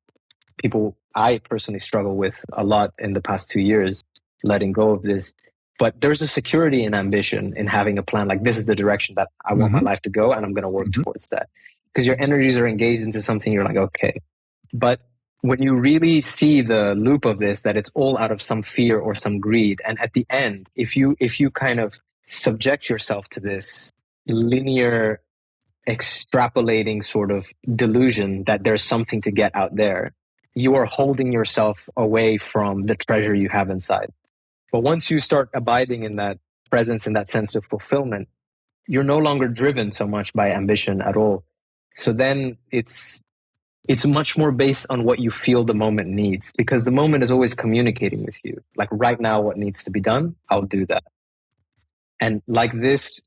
I personally struggle with a lot in the past 2 years, letting go of this, But there's a security in ambition in having a plan. Like, this is the direction that I want my life to go, and I'm going to work towards that. Because your energies are engaged into something, you're like, okay. But when you really see the loop of this, that it's all out of some fear or some greed, and at the end, if you kind of subject yourself to this linear extrapolating sort of delusion that there's something to get out there, you are holding yourself away from the treasure you have inside. But once you start abiding in that presence, in that sense of fulfillment, you're no longer driven so much by ambition at all. So then it's much more based on what you feel the moment needs, because the moment is always communicating with you. Like, right now, what needs to be done, I'll do that. And like this,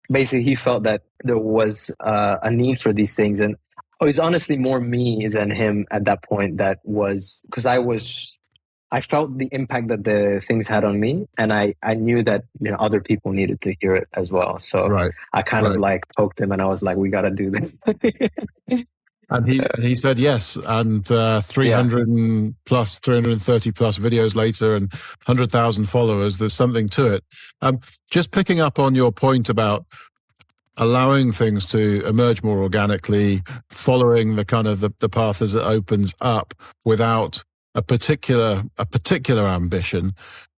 basically, he felt that there was a need for these things. And it was honestly more me than him at that point. That was because I felt the impact that the things had on me, and I knew that other people needed to hear it as well. So I kind of like poked him, and I was like, "We got to do this." And he said yes. And 330 plus videos later, and 100,000 followers. There's something to it. Just picking up on your point about allowing things to emerge more organically, following the kind of the path as it opens up without a particular ambition.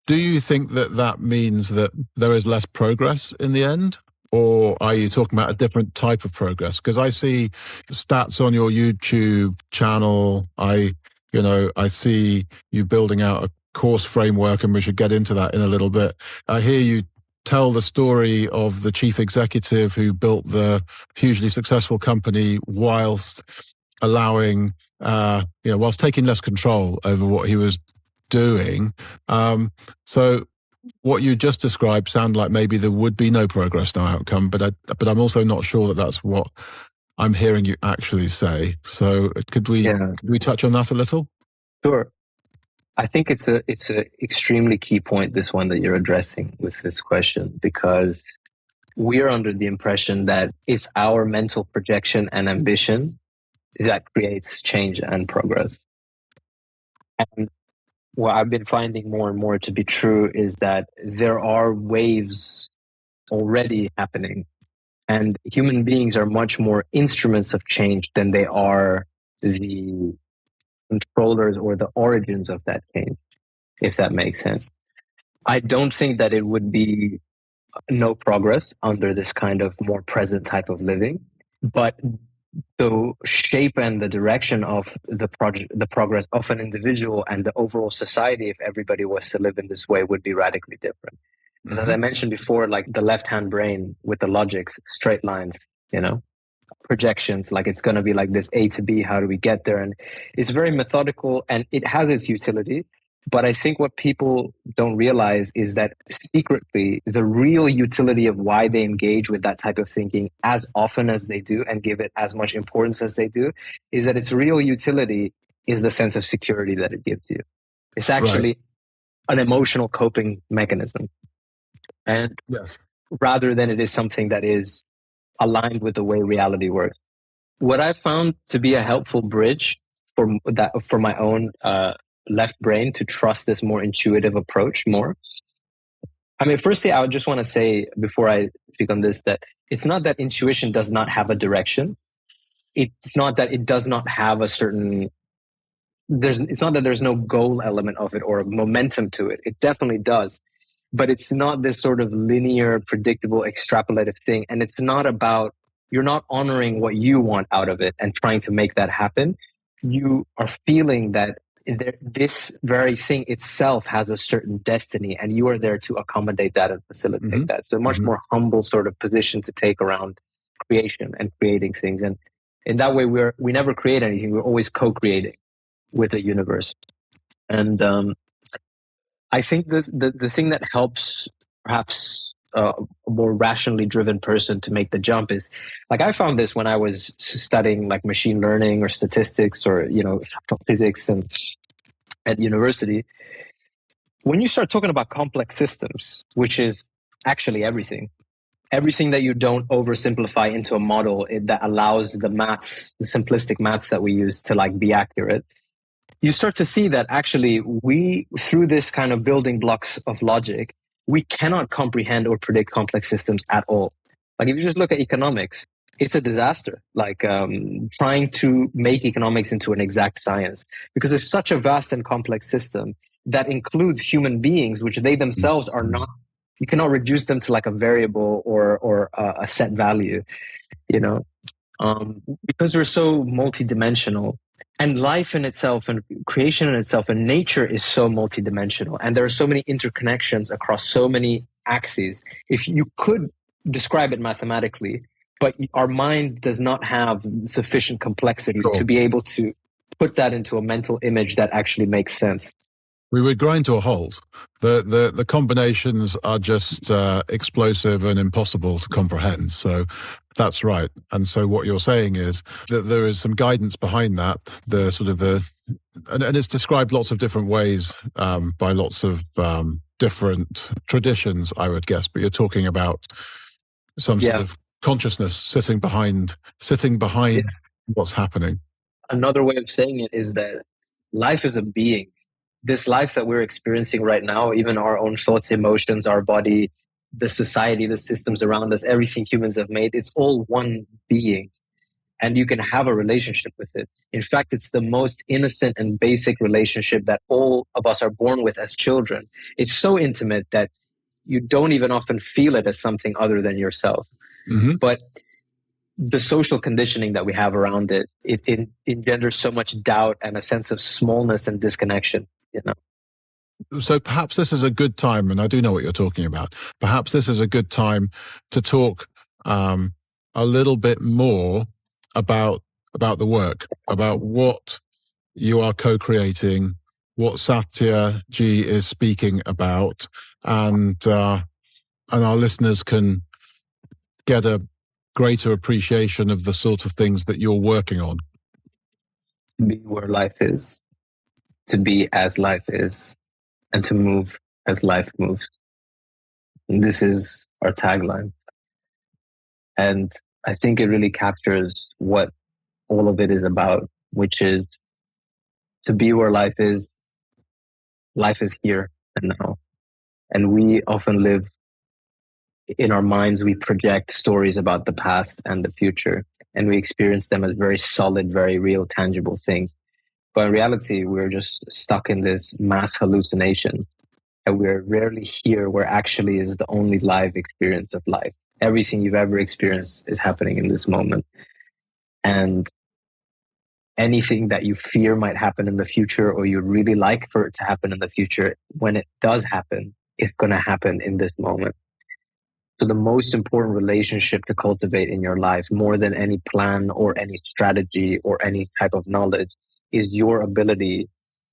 Do you think that means that there is less progress in the end? Or are you talking about a different type of progress? Because I see stats on your YouTube channel. I see you building out a course framework, and we should get into that in a little bit. I hear you tell the story of the chief executive who built the hugely successful company whilst allowing, whilst taking less control over what he was doing. So what you just described sound like maybe there would be no progress, no outcome, but I'm also not sure that that's what I'm hearing you actually say. So could we touch on that a little? Sure. I think it's a extremely key point, this one that you're addressing with this question, because we're under the impression that it's our mental projection and ambition that creates change and progress. And what I've been finding more and more to be true is that there are waves already happening, and human beings are much more instruments of change than they are the controllers or the origins of that change, if that makes sense. I don't think that it would be no progress under this kind of more present type of living, but the shape and the direction of the progress of an individual and the overall society, if everybody was to live in this way, would be radically different. Because as I mentioned before, like the left-hand brain with the logics, straight lines, projections, like it's going to be like this A to B, how do we get there? And it's very methodical, and it has its utility. But I think what people don't realize is that secretly, the real utility of why they engage with that type of thinking as often as they do and give it as much importance as they do is that its real utility is the sense of security that it gives you. It's actually an emotional coping mechanism. And rather than it is something that is aligned with the way reality works. What I found to be a helpful bridge for my own left brain to trust this more intuitive approach more. I mean, firstly, I would just want to say before I speak on this that it's not that intuition does not have a direction. It's not that it does not have a certain. It's not that there's no goal element of it or momentum to it. It definitely does. But it's not this sort of linear, predictable, extrapolative thing. And it's not about, you're not honoring what you want out of it and trying to make that happen. You are feeling that this very thing itself has a certain destiny, and you are there to accommodate that and facilitate that. So a much more humble sort of position to take around creation and creating things. And in that way, we never create anything. We're always co-creating with the universe. And I think the thing that helps perhaps a more rationally driven person to make the jump is, like, I found this when I was studying like machine learning or statistics or physics and at university. When you start talking about complex systems, which is actually everything that you don't oversimplify into a model that allows the simplistic maths that we use to like be accurate, you start to see that actually we, through this kind of building blocks of logic, we cannot comprehend or predict complex systems at all. Like if you just look at economics, it's a disaster. Like trying to make economics into an exact science, because it's such a vast and complex system that includes human beings, which they themselves are not. You cannot reduce them to like a variable or a set value, you know, because we're so multidimensional. And life in itself and creation in itself and nature is so multidimensional. And there are so many interconnections across so many axes. If you could describe it mathematically, but our mind does not have sufficient complexity to be able to put that into a mental image that actually makes sense. We would grind to a halt. The combinations are just explosive and impossible to comprehend. So that's right. And so what you're saying is that there is some guidance behind that. And it's described lots of different ways by lots of different traditions, I would guess. But you're talking about some sort of consciousness sitting behind what's happening. Another way of saying it is that life is a being. This life that we're experiencing right now, even our own thoughts, emotions, our body, the society, the systems around us, everything humans have made, it's all one being. And you can have a relationship with it. In fact, it's the most innocent and basic relationship that all of us are born with as children. It's so intimate that you don't even often feel it as something other than yourself. Mm-hmm. But the social conditioning that we have around it engenders so much doubt and a sense of smallness and disconnection, you know. So perhaps this is a good time, and I do know what you're talking about. Perhaps this is a good time to talk a little bit more about the work, about what you are co-creating, what Satya G is speaking about, and our listeners can get a greater appreciation of the sort of things that you're working on. To be where life is, to be as life is, and to move as life moves. And this is our tagline. And I think it really captures what all of it is about, which is to be where life is here and now. And we often live in our minds, we project stories about the past and the future, and we experience them as very solid, very real, tangible things. But in reality, we're just stuck in this mass hallucination, and we're rarely here where actually is the only live experience of life. Everything you've ever experienced is happening in this moment. And anything that you fear might happen in the future, or you'd really like for it to happen in the future, when it does happen, it's going to happen in this moment. So the most important relationship to cultivate in your life, more than any plan or any strategy or any type of knowledge, is your ability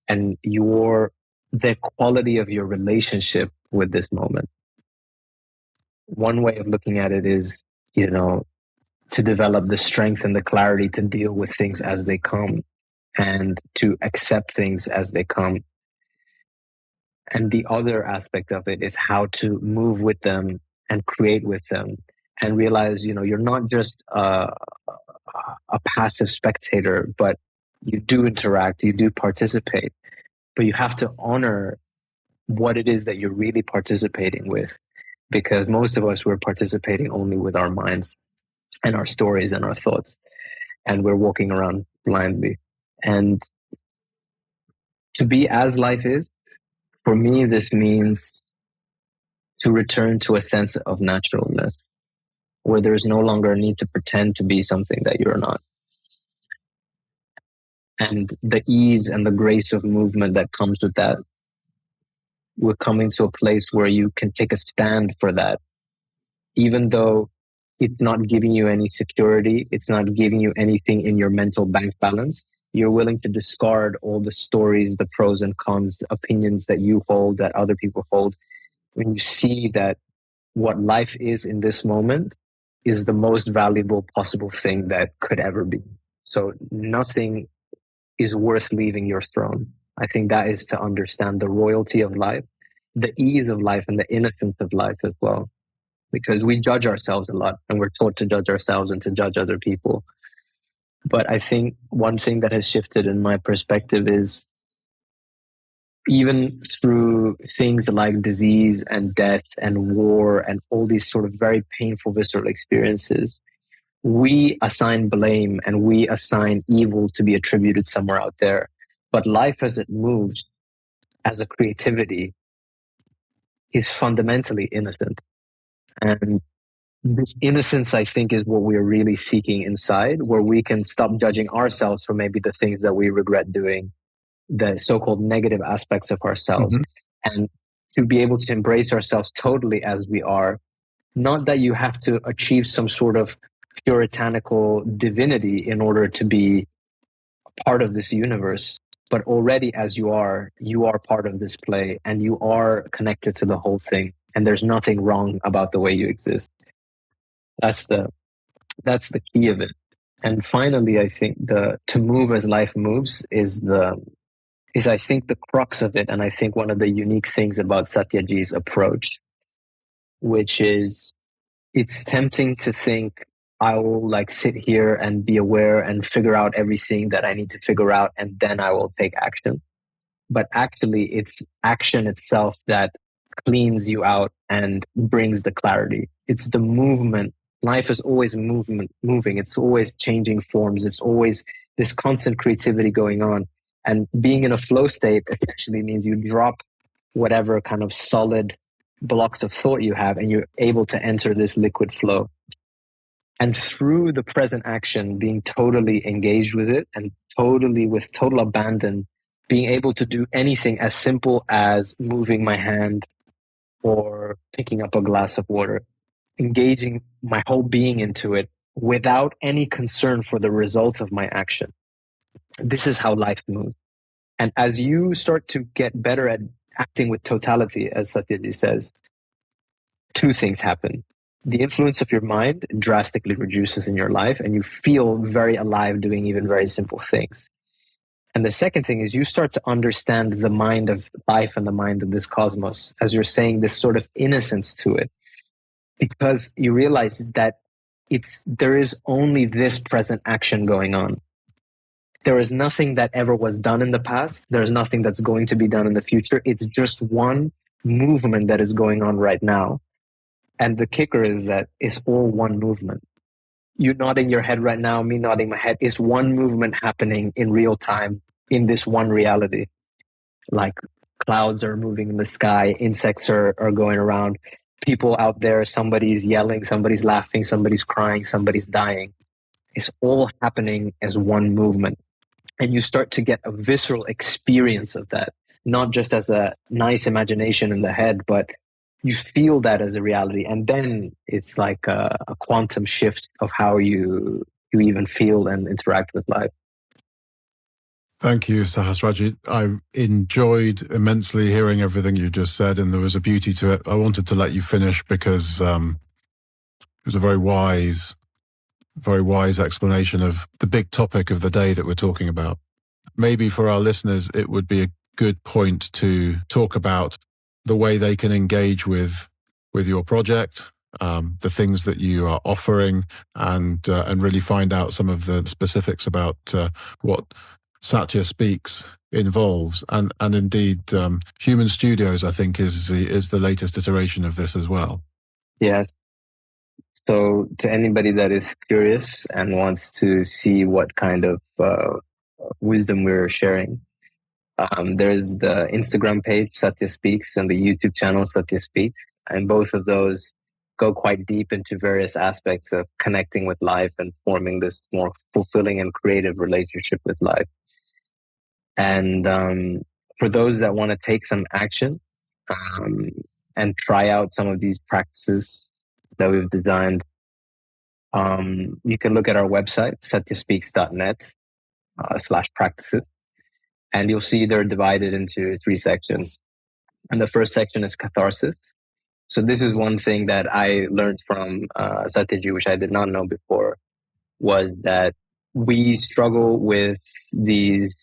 and the quality of your relationship with this moment. One way of looking at it is, to develop the strength and the clarity to deal with things as they come and to accept things as they come. And the other aspect of it is how to move with them and create with them and realize, you're not just a passive spectator, but you do interact, you do participate, but you have to honor what it is that you're really participating with, because most of us, we're participating only with our minds and our stories and our thoughts, and we're walking around blindly. And to be as life is, for me, this means to return to a sense of naturalness, where there's no longer a need to pretend to be something that you're not. And the ease and the grace of movement that comes with that, we're coming to a place where you can take a stand for that, even though it's not giving you any security, it's not giving you anything in your mental bank balance. You're willing to discard all the stories, the pros and cons, opinions that you hold, that other people hold, when you see that what life is in this moment is the most valuable possible thing that could ever be. So nothing is worth leaving your throne. I think that is to understand the royalty of life, the ease of life, and the innocence of life as well. Because we judge ourselves a lot, and we're taught to judge ourselves and to judge other people. But I think one thing that has shifted in my perspective is even through things like disease and death and war and all these sort of very painful visceral experiences, we assign blame and we assign evil to be attributed somewhere out there. But life as it moves as a creativity is fundamentally innocent. And this innocence, I think, is what we're really seeking inside, where we can stop judging ourselves for maybe the things that we regret doing, the so-called negative aspects of ourselves, Mm-hmm. and to be able to embrace ourselves totally as we are. Not that you have to achieve some sort of puritanical divinity in order to be part of this universe, but already as you are part of this play and you are connected to the whole thing. And there's nothing wrong about the way you exist. That's the key of it. And finally, I think the to move as life moves is I think the crux of it, and I think one of the unique things about Satyaji's approach, which is it's tempting to think I will like sit here and be aware and figure out everything that I need to figure out, and then I will take action. But actually, it's action itself that cleans you out and brings the clarity. It's the movement. Life is always moving. It's always changing forms. It's always this constant creativity going on. And being in a flow state essentially means you drop whatever kind of solid blocks of thought you have and you're able to enter this liquid flow. And through the present action, being totally engaged with it and totally with total abandon, being able to do anything as simple as moving my hand or picking up a glass of water, engaging my whole being into it without any concern for the results of my action. This is how life moves. And as you start to get better at acting with totality, as Satyaji says, two things happen. The influence of your mind drastically reduces in your life, and you feel very alive doing even very simple things. And the second thing is you start to understand the mind of life and the mind of this cosmos, as you're saying, this sort of innocence to it, because you realize that there is only this present action going on. There is nothing that ever was done in the past. There's nothing that's going to be done in the future. It's just one movement that is going on right now. And the kicker is that it's all one movement. You nodding your head right now, me nodding my head, is one movement happening in real time in this one reality. Like clouds are moving in the sky, insects are going around, people out there, somebody's yelling, somebody's laughing, somebody's crying, somebody's dying. It's all happening as one movement. And you start to get a visceral experience of that, not just as a nice imagination in the head, but you feel that as a reality. And then it's like a quantum shift of how you even feel and interact with life. Thank you, Sahasrajit. I enjoyed immensely hearing everything you just said, and there was a beauty to it. I wanted to let you finish because it was a very wise explanation of the big topic of the day that we're talking about. Maybe for our listeners, it would be a good point to talk about the way they can engage with your project, the things that you are offering, and really find out some of the specifics about what Satya Speaks involves, and indeed Human Studios, I think, is the latest iteration of this as well. Yes. So to anybody that is curious and wants to see what kind of wisdom we're sharing, there's the Instagram page, Satya Speaks, and the YouTube channel, Satya Speaks. And both of those go quite deep into various aspects of connecting with life and forming this more fulfilling and creative relationship with life. And for those that want to take some action and try out some of these practices that we've designed, you can look at our website, satyaspeaks.net /practices. And you'll see they're divided into 3 sections. And the first section is catharsis. So this is one thing that I learned from Satyaji, which I did not know before, was that we struggle with these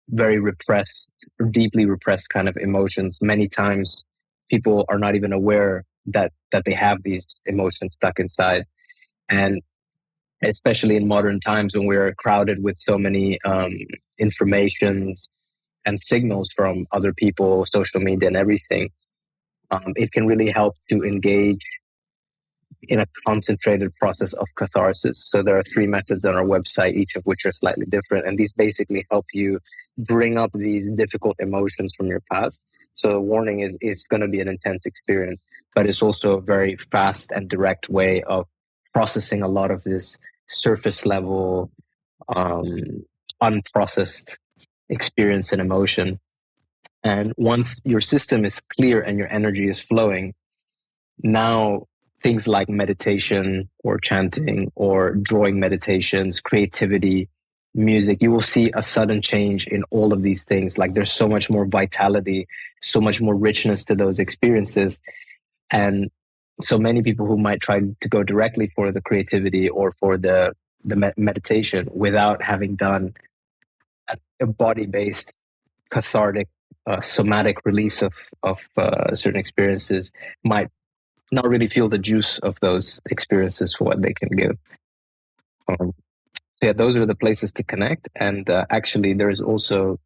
very repressed, deeply repressed kind of emotions. Many times people are not even aware that they have these emotions stuck inside. And especially in modern times when we're crowded with so many informations and signals from other people, social media, and everything, it can really help to engage in a concentrated process of catharsis. So there are 3 methods on our website, each of which are slightly different. And these basically help you bring up these difficult emotions from your past. So warning is it's going to be an intense experience, but it's also a very fast and direct way of processing a lot of this surface level, unprocessed experience and emotion. And once your system is clear and your energy is flowing, now things like meditation or chanting or drawing meditations, creativity, music, you will see a sudden change in all of these things. Like there's so much more vitality, so much more richness to those experiences. And so many people who might try to go directly for the creativity or for the meditation without having done a body-based cathartic somatic release of certain experiences might not really feel the juice of those experiences for what they can give. So yeah, those are the places to connect. And actually, there is also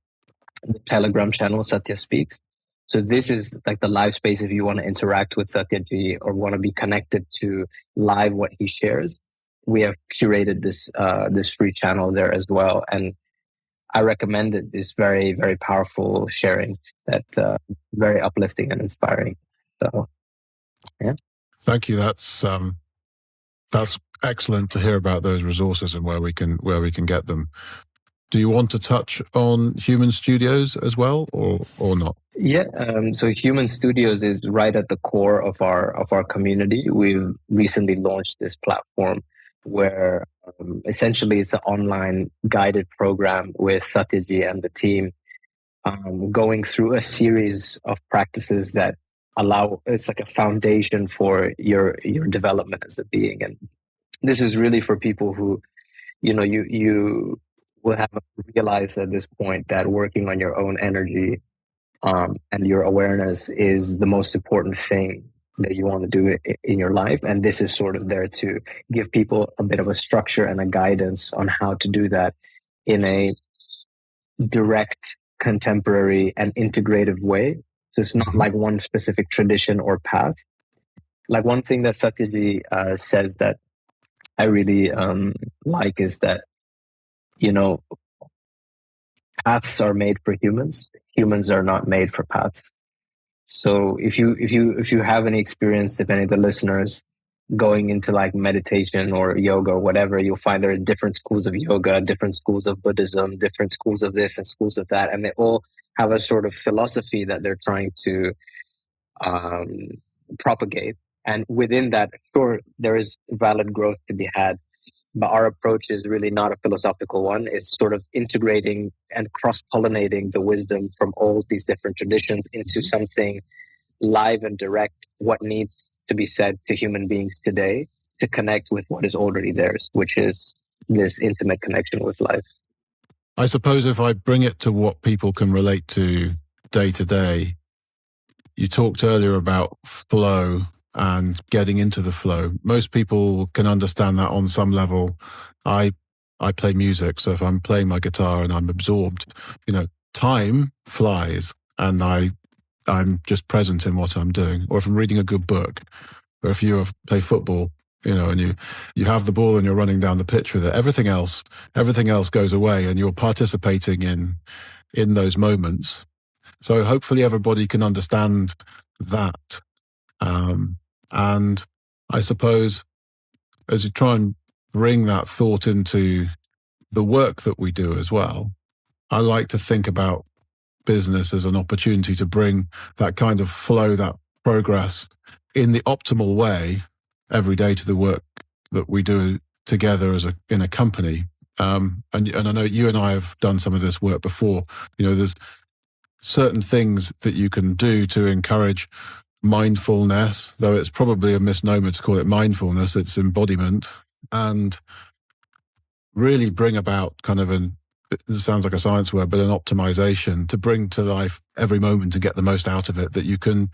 the Telegram channel, Satya Speaks. So this is like the live space if you want to interact with Satyaji or want to be connected to live what he shares. We have curated this free channel there as well, and I recommend it. It's very, very powerful sharing that very uplifting and inspiring. So yeah. Thank you. That's excellent to hear about those resources and where we can get them. Do you want to touch on Human Studios as well, or not? Yeah, so Human Studios is right at the core of our community. We've recently launched this platform where essentially it's an online guided program with Satyaji and the team, going through a series of practices that it's like a foundation for your development as a being. And this is really for people who, you will have realized at this point that working on your own energy and your awareness is the most important thing that you want to do in your life. And this is sort of there to give people a bit of a structure and a guidance on how to do that in a direct, contemporary, and integrative way. So it's not like one specific tradition or path. Like one thing that Satyaji says that I really like is that, paths are made for humans. Humans are not made for paths. So if you have any experience, if any of the listeners going into like meditation or yoga or whatever, you'll find there are different schools of yoga, different schools of Buddhism, different schools of this and schools of that, and they all have a sort of philosophy that they're trying to propagate. And within that, sure, there is valid growth to be had. But our approach is really not a philosophical one. It's sort of integrating and cross-pollinating the wisdom from all these different traditions into something live and direct, what needs to be said to human beings today to connect with what is already theirs, which is this intimate connection with life. I suppose if I bring it to what people can relate to day, you talked earlier about flow and getting into the flow. Most people can understand that on some level. I play music, so if I'm playing my guitar and I'm absorbed, time flies and I'm just present in what I'm doing. Or if I'm reading a good book, or if you play football, and you have the ball and you're running down the pitch with it, everything else goes away and you're participating in those moments. So hopefully everybody can understand that. And I suppose as you try and bring that thought into the work that we do as well, I like to think about business as an opportunity to bring that kind of flow, that progress in the optimal way every day to the work that we do together in a company. And I know you and I have done some of this work before. There's certain things that you can do to encourage mindfulness, though it's probably a misnomer to call it mindfulness. It's embodiment, and really bring about kind of it sounds like a science word, but an optimization to bring to life every moment to get the most out of it that you can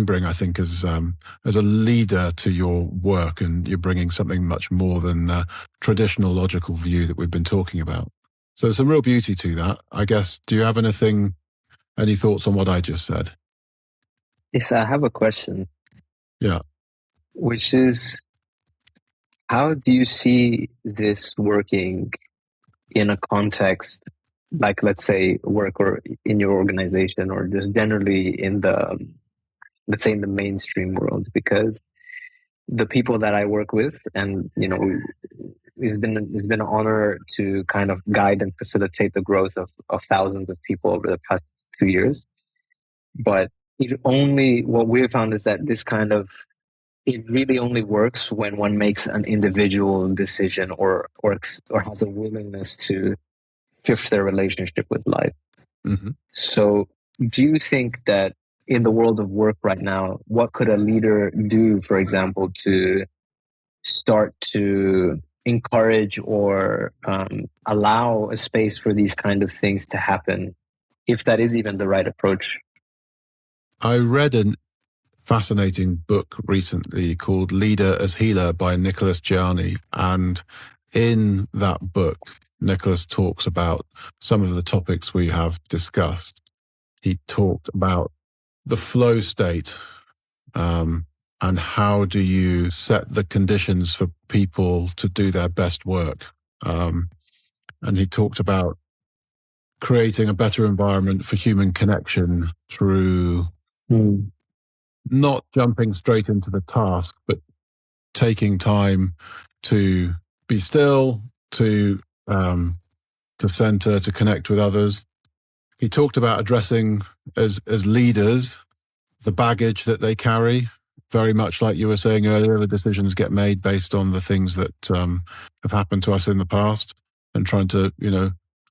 bring, I think, as a leader to your work, and you're bringing something much more than a traditional logical view that we've been talking about. So there's some real beauty to that. I guess, do you have any thoughts on what I just said? Yes, I have a question, Yeah. which is, how do you see this working in a context like, let's say, work or in your organization, or just generally in the, let's say, in the mainstream world? Because the people that I work with, and it's been an honor to kind of guide and facilitate the growth of thousands of people over the past 2 years. But what we've found is that it really only works when one makes an individual decision, or has a willingness to shift their relationship with life. Mm-hmm. So, do you think that in the world of work right now, what could a leader do, for example, to start to encourage or allow a space for these kind of things to happen, if that is even the right approach? I read a fascinating book recently called Leader as Healer by Nicholas Gianni. And in that book, Nicholas talks about some of the topics we have discussed. He talked about the flow state, and how do you set the conditions for people to do their best work. And he talked about creating a better environment for human connection through not jumping straight into the task, but taking time to be still, to center, to connect with others. He talked about addressing as leaders the baggage that they carry. Very much like you were saying earlier, the decisions get made based on the things that have happened to us in the past, and trying to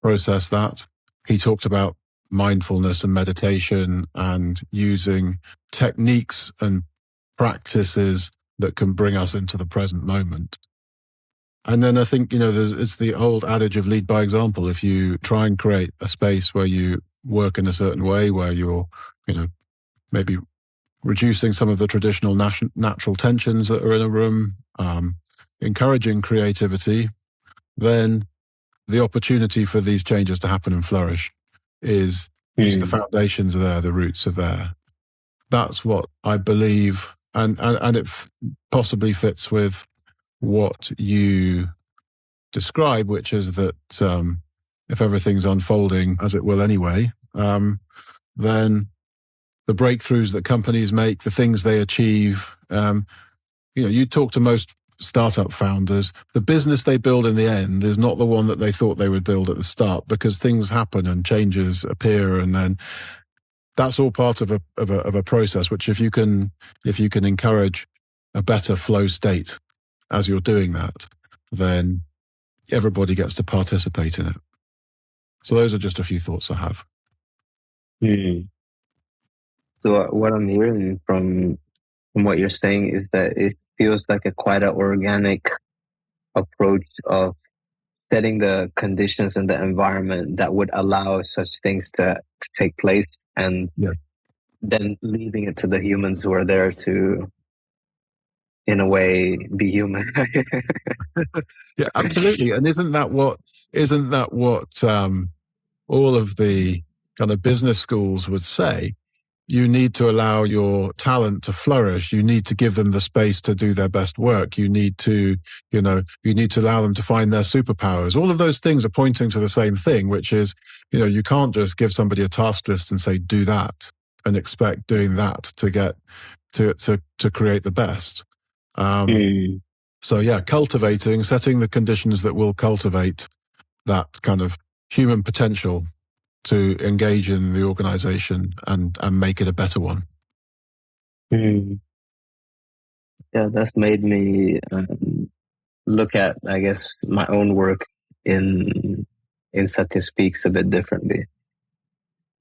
process that. He talked about mindfulness and meditation, and using techniques and practices that can bring us into the present moment. And then I think, it's the old adage of lead by example. If you try and create a space where you work in a certain way, where you're, maybe reducing some of the traditional natural tensions that are in a room, encouraging creativity, then the opportunity for these changes to happen and flourish is the foundations are there, the roots are there. That's what I believe, and it possibly fits with what you describe, which is that if everything's unfolding as it will anyway, then the breakthroughs that companies make, the things they achieve, you talk to most startup founders, the business they build in the end is not the one that they thought they would build at the start, because things happen and changes appear, and then that's all part of a process. Which if you can encourage a better flow state as you're doing that, then everybody gets to participate in it. So those are just a few thoughts I have. So what I'm hearing from what you're saying is that it feels like quite an organic approach of setting the conditions and the environment that would allow such things to take place, and then leaving it to the humans who are there to, in a way, be human. Yeah, absolutely. And isn't that what all of the kind of business schools would say? You need to allow your talent to flourish. You need to give them the space to do their best work. You need to allow them to find their superpowers. All of those things are pointing to the same thing, which is, you can't just give somebody a task list and say, do that, and expect doing that to get to create the best. So yeah, setting the conditions that will cultivate that kind of human potential to engage in the organization and make it a better one. Yeah, that's made me look at, I guess, my own work in Satya Speaks a bit differently.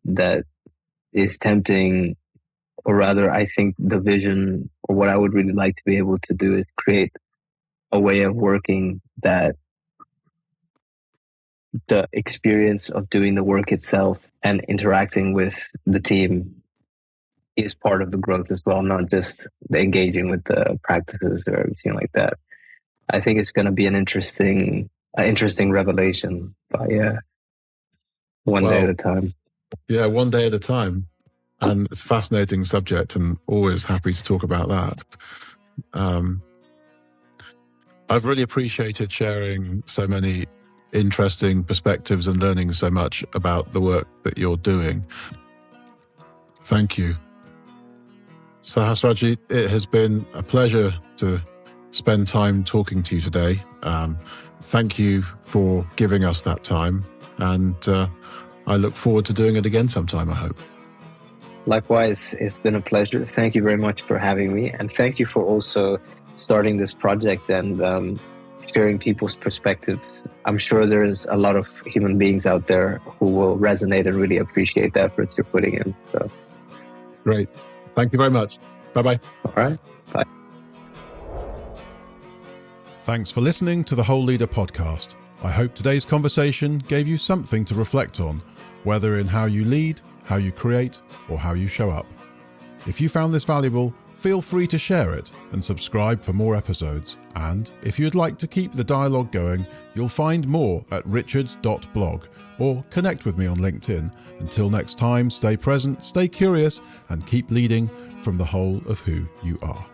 That is tempting, or rather, I think the vision, or what I would really like to be able to do, is create a way of working that the experience of doing the work itself and interacting with the team is part of the growth as well, not just the engaging with the practices or everything like that. I think it's going to be an interesting revelation. But yeah. One day at Well, a time. yeah, one day at a time. And it's a fascinating subject, and always happy to talk about that. I've really appreciated sharing so many interesting perspectives and learning so much about the work that you're doing. Thank you. Sahasrajit, it has been a pleasure to spend time talking to you today. Thank you for giving us that time, and I look forward to doing it again sometime, I hope. Likewise, it's been a pleasure. Thank you very much for having me, and thank you for also starting this project and sharing people's perspectives. I'm sure there's a lot of human beings out there who will resonate and really appreciate the efforts you're putting in. So, great. Thank you very much. Bye-bye. All right. Bye. Thanks for listening to the Whole Leader podcast. I hope today's conversation gave you something to reflect on, whether in how you lead, how you create, or how you show up. If you found this valuable, feel free to share it and subscribe for more episodes. And if you'd like to keep the dialogue going, you'll find more at richards.blog or connect with me on LinkedIn. Until next time, stay present, stay curious, and keep leading from the whole of who you are.